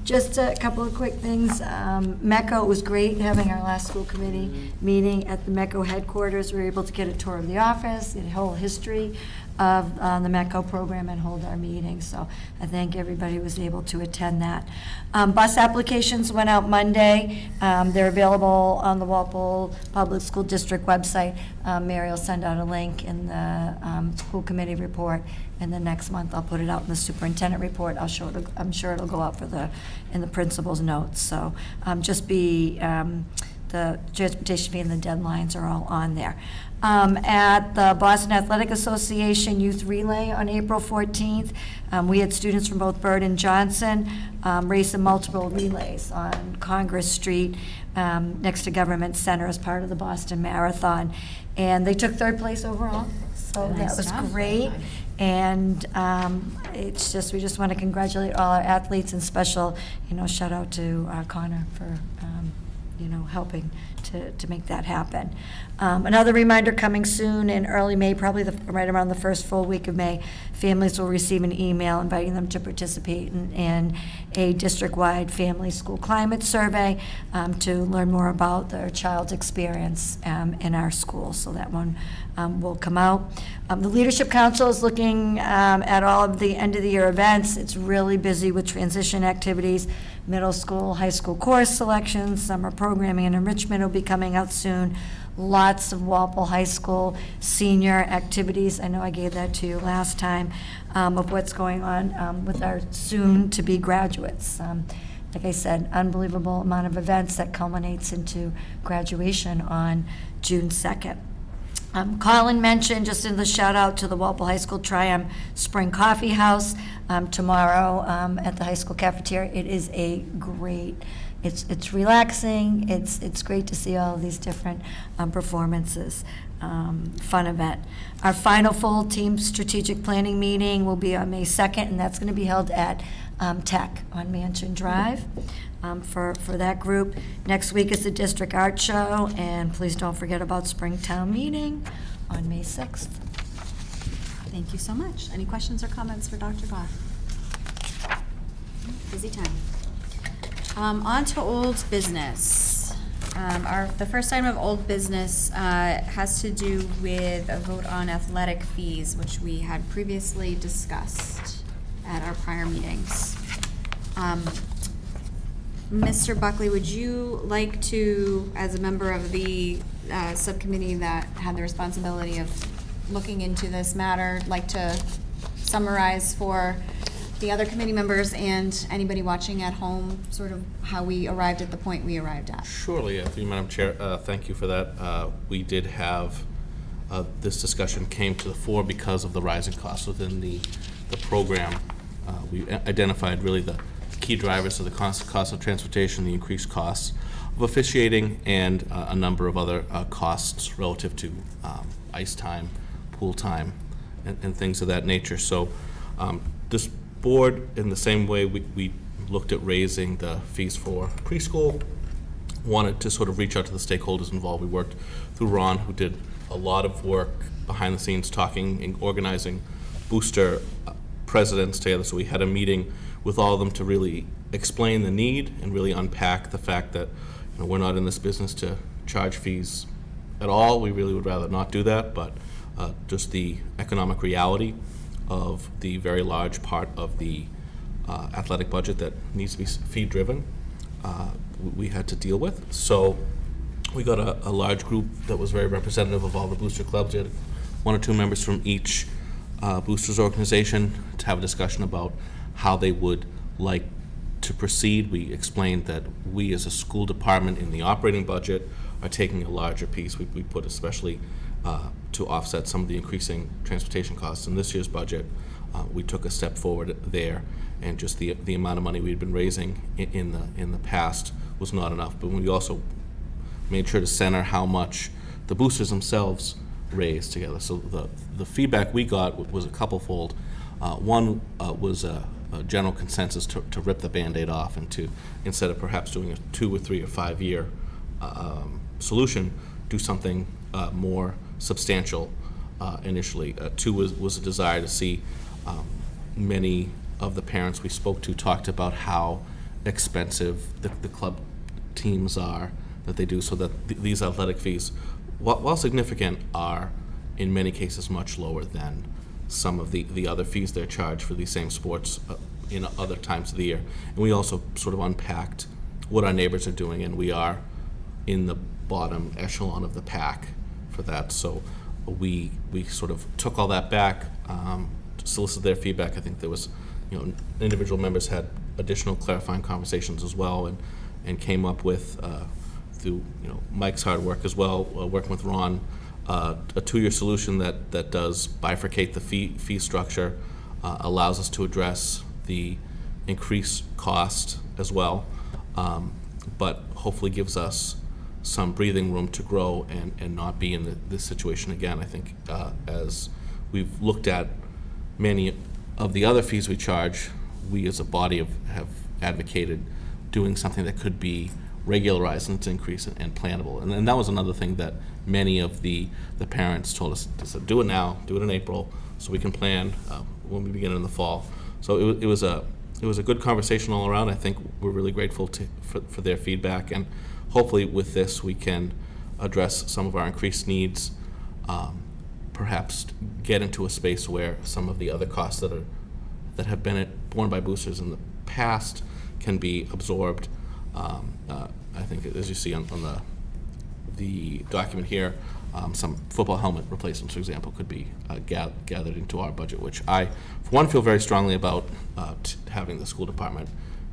just a couple of quick things. MECO, it was great having our last school committee meeting at the MECO headquarters. We were able to get a tour of the office, the whole history of the MECO program, and hold our meeting. So I think everybody was able to attend that. Bus applications went out Monday. They're available on the Walpole Public School District website. Mary will send out a link in the school committee report, and then next month I'll put it out in the superintendent report. I'm sure it'll go out in the principal's notes. So just be the transportation fee and the deadlines are all on there. At the Boston Athletic Association Youth Relay on April 14th, we had students from both Byrd and Johnson race in multiple relays on Congress Street next to Government Center as part of the Boston Marathon. And they took 3rd place overall, so Nice that was job. great. And we just want to congratulate all our athletes, and special, shout out to Connor for helping to make that happen. Another reminder coming soon in early May, probably right around the first full week of May, families will receive an email inviting them to participate in a district-wide family school climate survey to learn more about their child's experience in our school. So that one will come out. The Leadership Council is looking at all of the end-of-the-year events. It's really busy with transition activities. Middle school, high school course selections, summer programming and enrichment will be coming out soon. Lots of Walpole High School senior activities. I know I gave that to you last time, of what's going on with our soon-to-be graduates. Like I said, unbelievable amount of events that culminates into graduation on June 2nd. Colin mentioned, just in the shout out to the Walpole High School Triumph Spring Coffee House tomorrow at the high school cafeteria. It is a great It's relaxing. It's great to see all of these different performances. Fun event. Our final full team strategic planning meeting will be on May 2nd, and that's going to be held at TEC on Mansion Drive for that group. Next week is the District Art Show, and please don't forget about Springtown Meeting on May 6th. Thank you so much. Any questions or comments for Dr. Goff? Busy time. On to old business. The first item of old business has to do with a vote on athletic fees, which we had previously discussed at our prior meetings. Mr. Buckley, would you like to, as a member of the subcommittee that had the responsibility of looking into this matter, like to summarize for the other committee members and anybody watching at home sort of how we arrived at the point we arrived at? Surely, through you, Madam Chair, thank you for that. We did have, this discussion came to the fore because of the rising costs within the program. We identified really the key drivers of the cost of transportation, the increased costs of officiating, and a number of other costs relative to ice time, pool time, and things of that nature. So this board, in the same way we looked at raising the fees for preschool, wanted to sort of reach out to the stakeholders involved. We worked through Ron, who did a lot of work behind the scenes, talking and organizing booster presidents together. So we had a meeting with all of them to really explain the need and really unpack the fact that, you know, we're not in this business to charge fees at all. We really would rather not do that, but just the economic reality of the very large part of the athletic budget that needs to be fee-driven, we had to deal with. So we got a large group that was very representative of all the booster clubs. We had 1 or 2 members from each boosters organization to have a discussion about how they would like to proceed. We explained that we as a school department in the operating budget are taking a larger piece. We put especially to offset some of the increasing transportation costs in this year's budget. We took a step forward there, and just the amount of money we'd been raising in the past was not enough. But we also made sure to center how much the boosters themselves raised together. So the feedback we got was a couple-fold. One was a general consensus to rip the Band-Aid off and to, instead of perhaps doing a 2 or 3 or 5 year solution, do something more substantial initially. 2 was a desire to see. Many of the parents we spoke to talked about how expensive the club teams are that they do, so that these athletic fees, while significant, are in many cases much lower than some of the other fees they're charged for these same sports in other times of the year. And we also sort of unpacked what our neighbors are doing, and we are in the bottom echelon of the pack for that. So we sort of took all that back, to solicit their feedback. I think there was, individual members had additional clarifying conversations as well, and came up with, through Mike's hard work as well, working with Ron, a 2-year solution that does bifurcate the fee structure, allows us to address the increased cost as well, but hopefully gives us some breathing room to grow and not be in this situation again. I think as we've looked at many of the other fees we charge, we as a body have advocated doing something that could be regularized in its increase and plannable. And that was another thing that many of the parents told us, to do it now, do it in April, so we can plan when we begin in the fall. So it was a good conversation all around. I think we're really grateful for their feedback, and hopefully with this we can address some of our increased needs, perhaps get into a space where some of the other costs that have been borne by boosters in the past can be absorbed. I think, as you see on the document here, some football helmet replacements, for example, could be gathered into our budget, which I, for one, feel very strongly about having the school department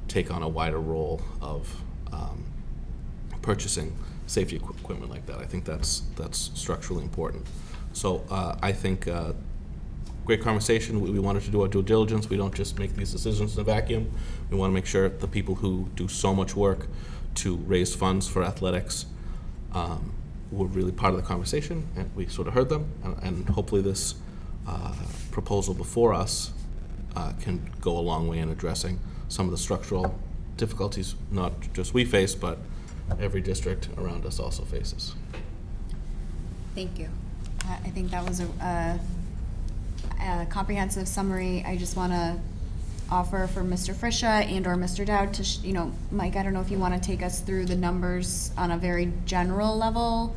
take on a wider role of purchasing safety equipment like that. I think that's structurally important. So I think great conversation. We wanted to do our due diligence. We don't just make these decisions in a vacuum. We want to make sure the people who do so much work to raise funds for athletics were really part of the conversation, and we sort of heard them, and hopefully this proposal before us can go a long way in addressing some of the structural difficulties not just we face, but every district around us also faces. Thank you. I think that was a comprehensive summary. I just want to offer for Mr. Frisha and or Mr. Dowd to, Mike, I don't know if you want to take us through the numbers on a very general level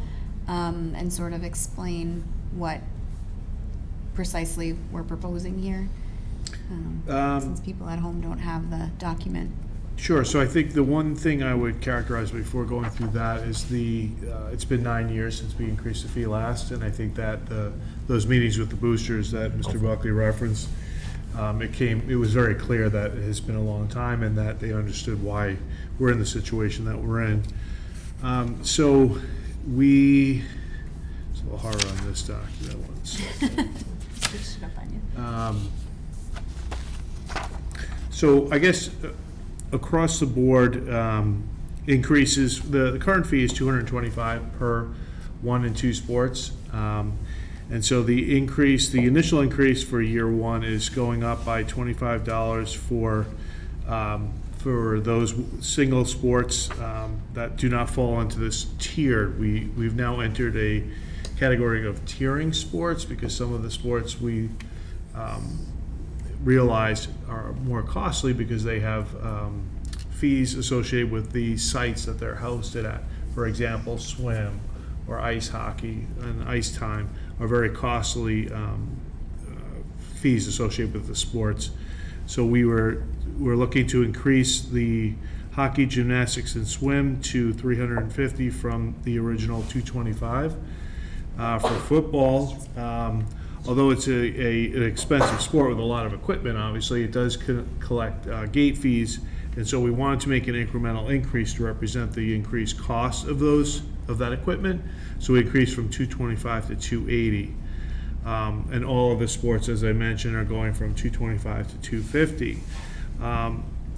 and sort of explain what precisely we're proposing here, since people at home don't have the document. Sure, so I think the one thing I would characterize before going through that is it's been 9 years since we increased the fee last, and I think that those meetings with the boosters that Mr. Buckley referenced, it was very clear that it has been a long time and that they understood why we're in the situation that we're in. It's a little harder on this document one second. So I guess across the board, increases, the current fee is $225 per 1 and 2 sports. And so the initial increase for year 1 is going up by $25 for those single sports that do not fall into this tier. We've now entered a category of tiering sports because some of the sports we realize are more costly because they have fees associated with the sites that they're hosted at. For example, swim or ice hockey and ice time are very costly fees associated with the sports. So we're looking to increase the hockey, gymnastics, and swim to $350 from the original $225. For football, although it's an expensive sport with a lot of equipment, obviously, it does collect gate fees, and so we wanted to make an incremental increase to represent the increased cost of that equipment. So we increased from $225 to $280. And all of the sports, as I mentioned, are going from $225 to $250.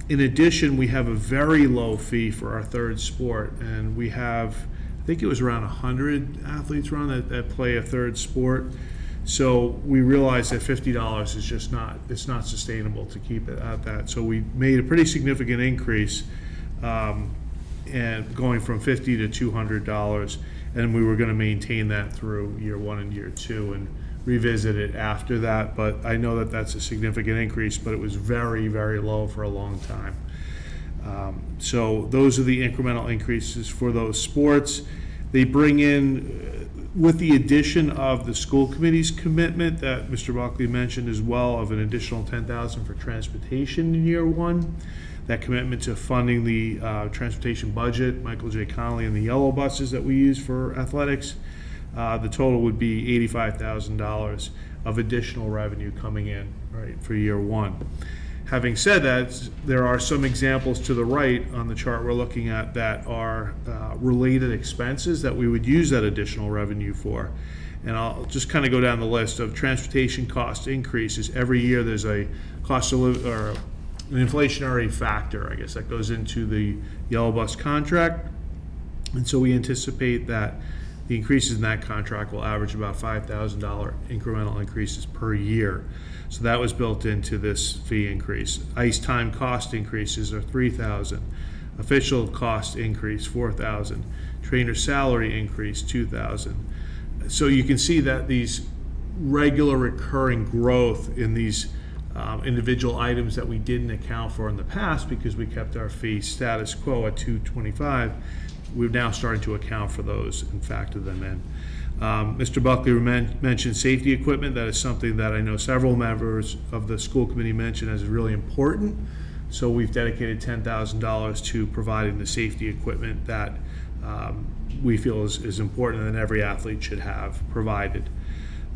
In addition, we have a very low fee for our third sport, and we have, I think it was around 100 athletes around that play a third sport. So we realized that $50 is just not sustainable to keep it at that. So we made a pretty significant increase, and going from $50 to $200, and we were going to maintain that through year 1 and year 2 and revisit it after that. But I know that that's a significant increase, but it was very, very low for a long time. So those are the incremental increases for those sports. They bring in, with the addition of the school committee's commitment that Mr. Buckley mentioned as well, of an additional $10,000 for transportation in year 1, that commitment to funding the transportation budget, Michael J. Connolly and the yellow buses that we use for athletics, the total would be $85,000 of additional revenue coming in, right, for year 1. Having said that, there are some examples to the right on the chart we're looking at that are related expenses that we would use that additional revenue for. And I'll just kind of go down the list of transportation cost increases. Every year there's a cost of living, or an inflationary factor, I guess, that goes into the yellow bus contract. And so we anticipate that the increases in that contract will average about $5,000 incremental increases per year. So that was built into this fee increase. Ice time cost increases are $3,000. Official cost increase, $4,000. Trainer salary increase, $2,000. So you can see that these regular recurring growth in these individual items that we didn't account for in the past because we kept our fee status quo at $225, we're now starting to account for those and factor them in. Mr. Buckley mentioned safety equipment. That is something that I know several members of the school committee mentioned as really important. So we've dedicated $10,000 to providing the safety equipment that we feel is important and every athlete should have provided.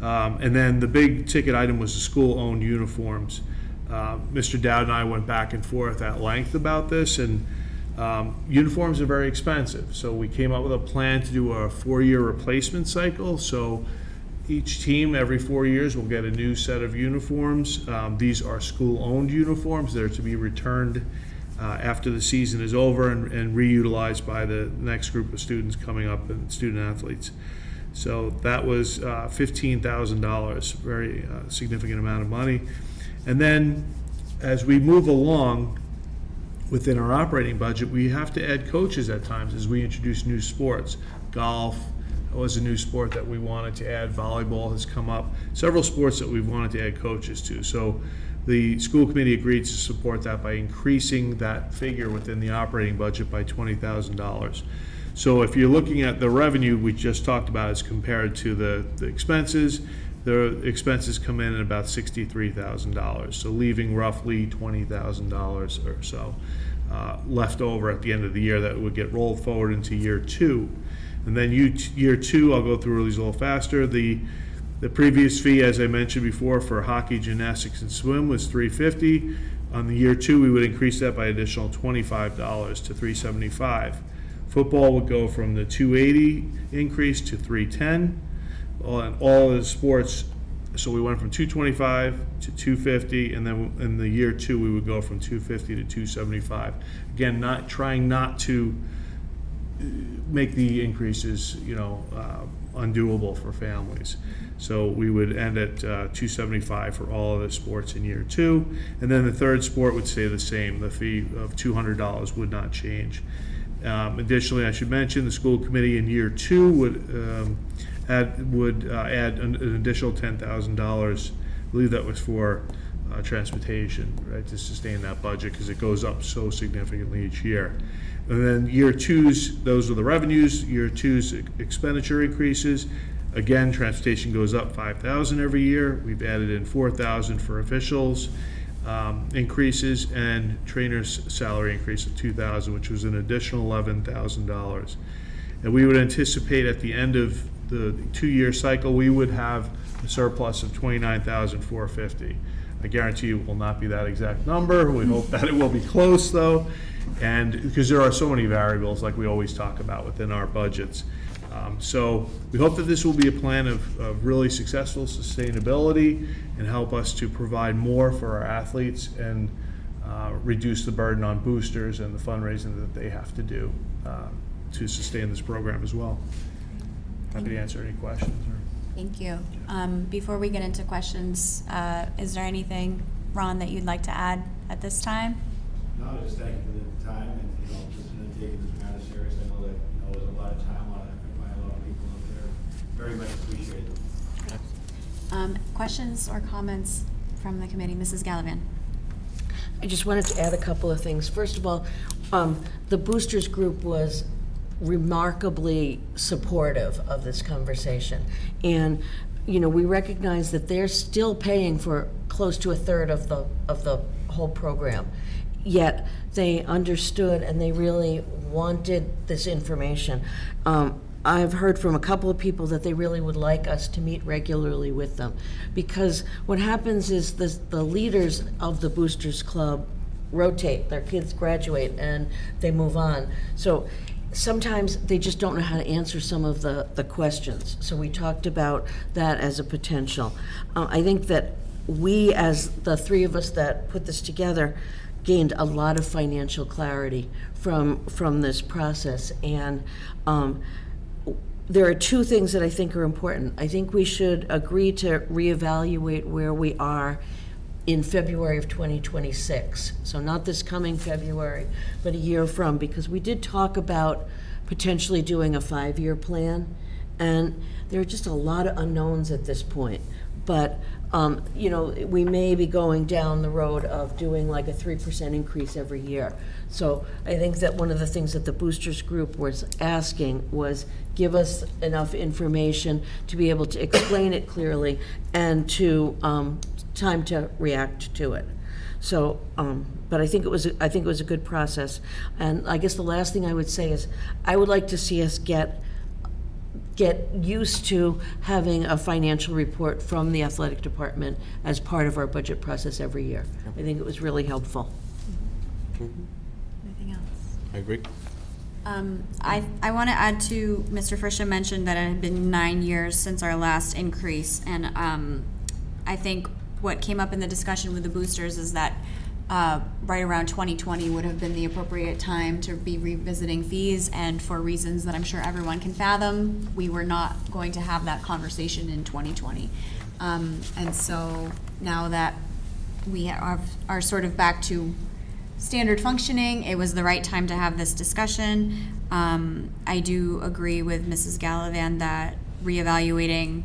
And then the big ticket item was the school-owned uniforms. Mr. Dowd and I went back and forth at length about this, and uniforms are very expensive. So we came up with a plan to do a 4-year replacement cycle. So each team every 4 years will get a new set of uniforms. These are school-owned uniforms. They're to be returned after the season is over and reutilized by the next group of students coming up and student athletes. So that was $15,000, very significant amount of money. And then as we move along within our operating budget, we have to add coaches at times as we introduce new sports. Golf was a new sport that we wanted to add. Volleyball has come up. Several sports that we've wanted to add coaches to. So the school committee agreed to support that by increasing that figure within the operating budget by $20,000. So if you're looking at the revenue we just talked about as compared to the expenses come in at about $63,000. So leaving roughly $20,000 or so left over at the end of the year that would get rolled forward into year 2. And then year 2, I'll go through these a little faster. The previous fee, as I mentioned before, for hockey, gymnastics, and swim was $350. On the year 2, we would increase that by additional $25 to $375. Football would go from the $280 increase to $310. All of the sports, so we went from $225 to $250, and then in the year 2, we would go from $250 to $275. Again, trying not to make the increases, undoable for families. So we would end at $275 for all of the sports in year 2, and then the third sport would stay the same. The fee of $200 would not change. Additionally, I should mention the school committee in year 2 would add an additional $10,000. I believe that was for transportation, right, to sustain that budget because it goes up so significantly each year. And then year 2's, those are the revenues. Year 2's expenditure increases. Again, transportation goes up $5,000 every year. We've added in $4,000 for officials increases, and trainers' salary increase of $2,000, which was an additional $11,000. And we would anticipate at the end of the 2-year cycle, we would have a surplus of $29,450. I guarantee you it will not be that exact number. We hope that it will be close, though, and because there are so many variables, like we always talk about within our budgets. So we hope that this will be a plan of really successful sustainability and help us to provide more for our athletes and reduce the burden on boosters and the fundraising that they have to do to sustain this program as well. Happy to answer any questions. Thank you. Before we get into questions, is there anything, Ron, that you'd like to add at this time? No, just thank you for the time and, listening and taking this matter serious. I know that, there's a lot of time, a lot of effort by a lot of people out there. Very much appreciated. Questions or comments from the committee? Mrs. Gallivan. I just wanted to add a couple of things. First of all, the boosters group was remarkably supportive of this conversation. And, we recognize that they're still paying for close to a third of the whole program. Yet they understood and they really wanted this information. I've heard from a couple of people that they really would like us to meet regularly with them, because what happens is the leaders of the Boosters Club rotate. Their kids graduate and they move on. So sometimes they just don't know how to answer some of the questions. So we talked about that as a potential. I think that we, as the three of us that put this together, gained a lot of financial clarity from this process. And there are two things that I think are important. I think we should agree to reevaluate where we are in February of 2026. So not this coming February, but a year from, because we did talk about potentially doing a 5-year plan, and there are just a lot of unknowns at this point. But we may be going down the road of doing like a 3% increase every year. So I think that one of the things that the boosters group was asking was give us enough information to be able to explain it clearly and to time to react to it. So, but I think it was a good process. And I guess the last thing I would say is I would like to see us get used to having a financial report from the athletic department as part of our budget process every year. I think it was really helpful. Anything else? I agree. I want to add to, Mr. Frischem mentioned that it had been 9 years since our last increase, and I think what came up in the discussion with the boosters is that right around 2020 would have been the appropriate time to be revisiting fees, and for reasons that I'm sure everyone can fathom, we were not going to have that conversation in 2020. And so now that we are sort of back to standard functioning, it was the right time to have this discussion. I do agree with Mrs. Gallivan that reevaluating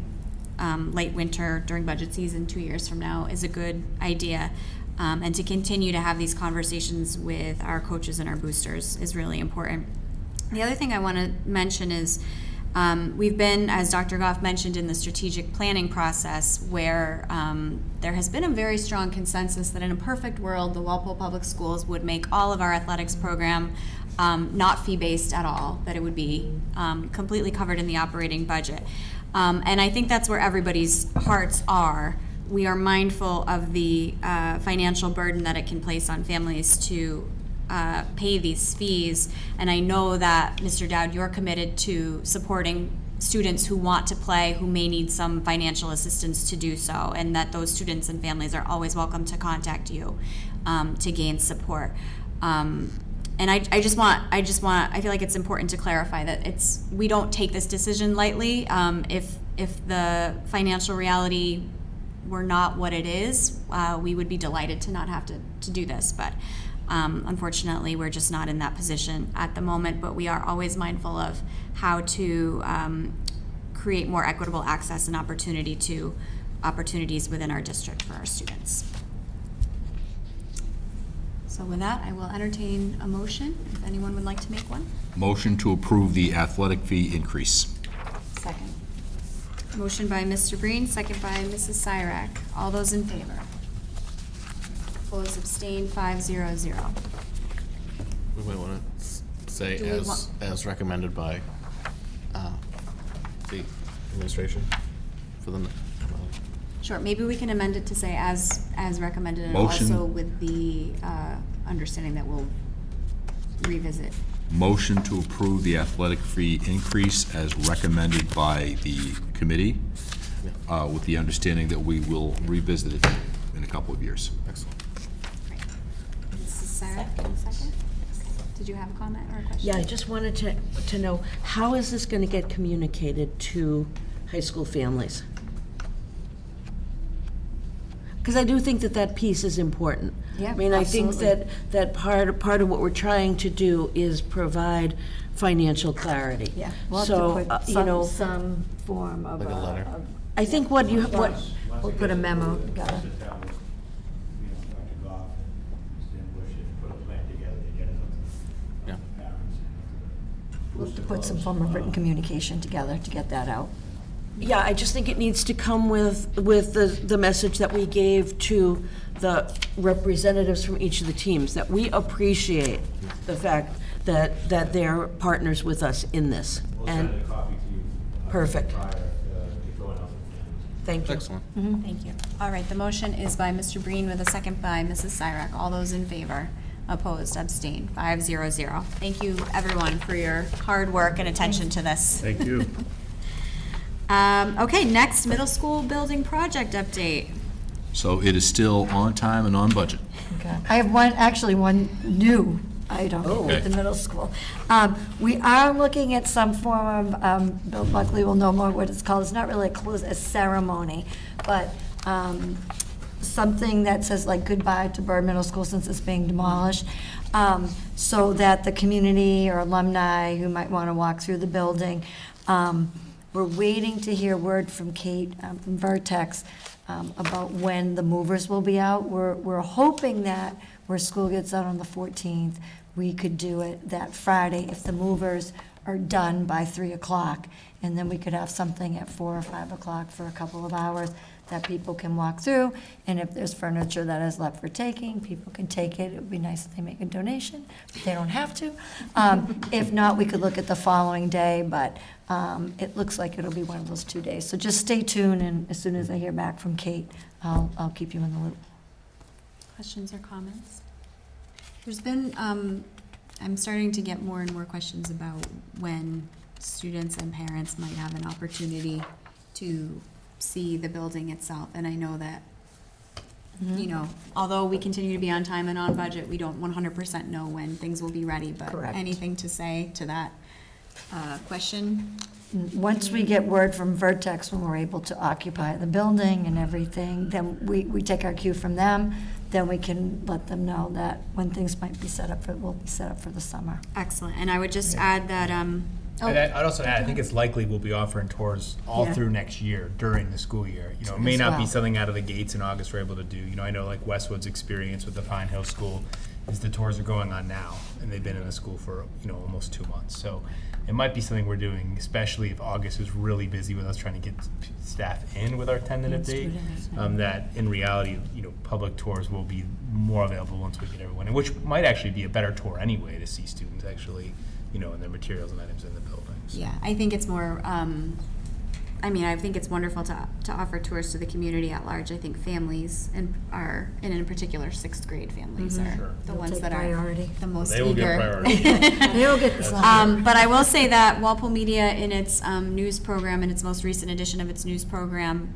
late winter during budget season 2 years from now is a good idea. And to continue to have these conversations with our coaches and our boosters is really important. The other thing I want to mention is we've been, as Dr. Goff mentioned, in the strategic planning process where there has been a very strong consensus that in a perfect world, the Walpole Public Schools would make all of our athletics program not fee-based at all, that it would be completely covered in the operating budget. And I think that's where everybody's hearts are. We are mindful of the financial burden that it can place on families to pay these fees. And I know that, Mr. Dowd, you're committed to supporting students who want to play, who may need some financial assistance to do so, and that those students and families are always welcome to contact you to gain support. And I feel like it's important to clarify that we don't take this decision lightly. If the financial reality were not what it is, we would be delighted to not have to do this, but unfortunately we're just not in that position at the moment. But we are always mindful of how to create more equitable access and opportunities within our district for our students. So with that, I will entertain a motion, if anyone would like to make one. Motion to approve the athletic fee increase. Second. Motion by Mr. Breen, second by Mrs. Syrak. All those in favor? Opposed, abstained, 5-0-0. We might want to say Do we as recommended by the administration for the. Sure, maybe we can amend it to say as recommended, and Motion. also with the understanding that we'll revisit. Motion to approve the athletic fee increase as recommended by the committee, with the understanding that we will revisit it in a couple of years. Excellent. Great. Mrs. Syrak, second? Did you have a comment or a question? Yeah, I just wanted to know, how is this going to get communicated to high school families? Because I do think that piece is important. Yeah, I mean, I think absolutely. that part of what we're trying to do is provide financial clarity. Yeah, we'll have So, to put you know, some form of Like a letter. I think what We'll put a memo together. Sit down with, Dr. Goff and Stan Bush and put a plan together to get it out to Yeah. the parents and We'll have to put some form of written communication together to get that out. Yeah, I just think it needs to come with the message that we gave to the representatives from each of the teams, that we appreciate the fact that they're partners with us in this. we'll send And a copy to you. Perfect. Prior to going out with families. thank you. Excellent. Thank you. All right, the motion is by Mr. Breen with a second by Mrs. Syrak. All those in favor? Opposed, abstained, 5-0-0. Thank you, everyone, for your hard work and attention to this. Thank you. Okay, next, middle school building project update. So it is still on time and on budget. Okay. I have one new item with the middle school. We are looking at some form of, Bill Buckley will know more what it's called. It's not really a ceremony, but something that says like goodbye to Bird Middle School since it's being demolished, so that the community or alumni who might want to walk through the building. We're waiting to hear word from Kate from Vertex about when the movers will be out. We're hoping that where school gets out on the 14th, we could do it that Friday if the movers are done by 3 o'clock. And then we could have something at 4 or 5 o'clock for a couple of hours that people can walk through. And if there's furniture that is left for taking, people can take it. It would be nice if they make a donation, but they don't have to. If not, we could look at the following day, but it looks like it'll be one of those 2 days. So just stay tuned, and as soon as I hear back from Kate, I'll keep you in the loop. Questions or comments? There's been, I'm starting to get more and more questions about when students and parents might have an opportunity to see the building itself. And I know that you know, although we continue to be on time and on budget, we don't 100% know when things will be ready, but Correct. anything to say to that question? Once we get word from Vertex when we're able to occupy the building and everything, then we take our cue from them, then we can let them know that when things might be set up will be set up for the summer. Excellent, and I would just add that, And I'd also add, I think it's likely we'll be offering tours all Yeah. through next year during the school year. You know, it may As not be well. something out of the gates in August we're able to do. You know, I know like Westwood's experience with the Pine Hill School is the tours are going on now, and they've been in the school for, you know, almost 2 months. So it might be something we're doing, especially if August is really busy with us trying to get staff in with our tentative date. That in reality, you know, public tours will be more available once we get everyone in, which might actually be a better tour anyway to see students actually, you know, and their materials and items in the buildings. yeah, I think it's more, I mean, I think it's wonderful to offer tours to the community at large. I think families and in particular, 6th grade families are the They'll ones take that are priority. the most They will get eager. priority. They'll get the summer. But I will say that Walpole Media, in its news program, in its most recent edition of its news program,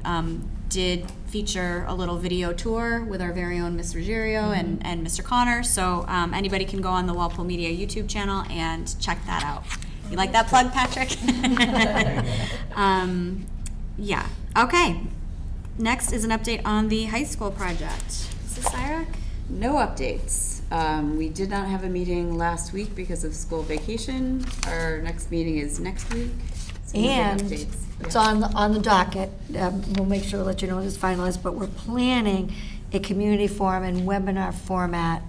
did feature a little video tour with our very own Ms. Ruggiero and Mr. Connor. So anybody can go on the Walpole Media YouTube channel and check that out. You like that plug, Patrick? Yeah. Okay. Next is an update on the high school project. Mrs. Syrak? No updates. We did not have a meeting last week because of school vacation. Our next meeting is next week. So no And updates. it's Yeah. on the docket. We'll make sure to let you know when it's finalized, but we're planning a community forum and webinar format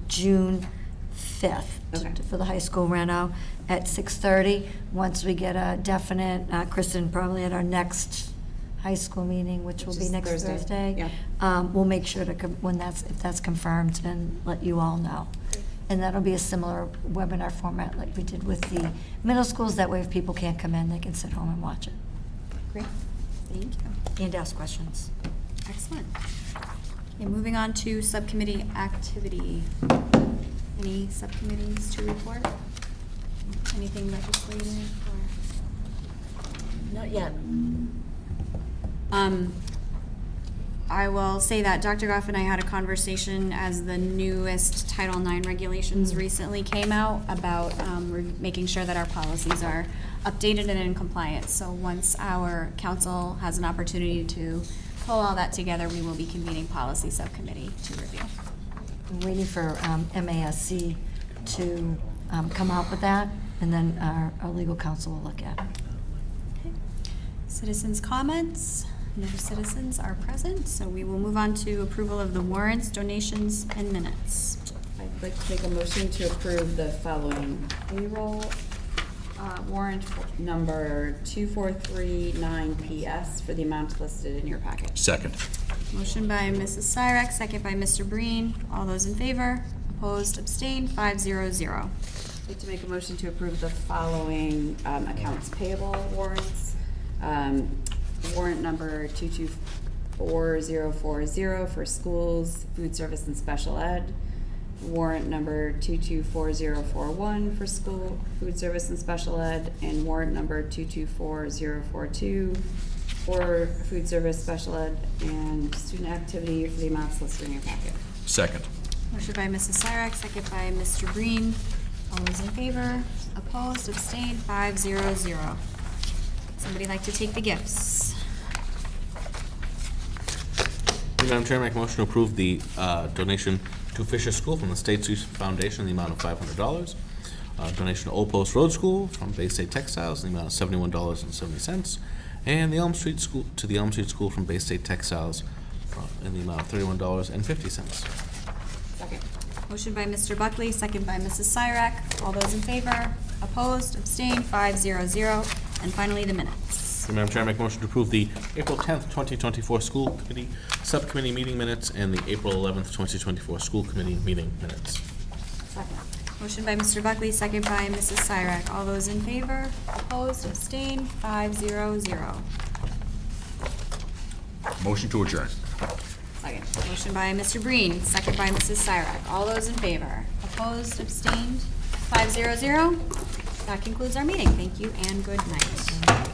June 5th Okay. for the high school reno at 6:30. Once we get a definite, Kristen, probably at our next high school meeting, which will Which be is next Thursday. Thursday. Yeah. We'll make sure to, if that's confirmed, and let you all know. And that'll be a similar webinar format like we did with the middle schools. That way if people can't come in, they can sit home and watch it Great. Thank you. and ask questions. Excellent. Okay, moving on to subcommittee activity. Any subcommittees to report? Anything legislative or? Not yet. I will say that Dr. Goff and I had a conversation as the newest Title IX regulations recently came out about we're making sure that our policies are updated and in compliance. So once our council has an opportunity to pull all that together, we will be convening policy subcommittee to review. I'm waiting for MASC to come out with that, and then our legal counsel will look at it. Citizens' comments? No citizens are present, so we will move on to approval of the warrants, donations, and minutes. I'd like to make a motion to approve the following payroll warrant number 2439 PS for the amount listed in your package. Second. Motion by Mrs. Syrak, second by Mr. Breen. All those in favor? Opposed? Abstained? 500. I'd like to make a motion to approve the following accounts payable warrants. Warrant number 224040 for schools, food service, and special ed. Warrant number 224041 for school, food service, and special ed. And warrant number 224042 for food service, special ed, and student activity for the amounts listed in your packet. Second. Motion by Mrs. Syrak, second by Mr. Breen. All those in favor? Opposed? Abstained? 500. Somebody like to take the gifts? Madam Chair, I make a motion to approve the donation to Fisher School from the State Street Foundation in the amount of $500. Donation to Old Post Road School from Bay State Textiles in the amount of $71.70. And the Elm Street School to the Elm Street School from Bay State Textiles in the amount of $31.50. Second. Motion by Mr. Buckley, second by Mrs. Syrak. All those in favor? Opposed? Abstained? 500. And finally, the minutes. Madam Chair, I make a motion to approve the April 10th, 2024 School Committee Subcommittee meeting minutes and the April 11th, 2024 School Committee meeting minutes. Second. Motion by Mr. Buckley, second by Mrs. Syrak. All those in favor? Opposed? Abstained? 500. Motion to adjourn. Second. Motion by Mr. Breen, second by Mrs. Syrak. All those in favor? Opposed? Abstained? 500. That concludes our meeting. Thank you and good night.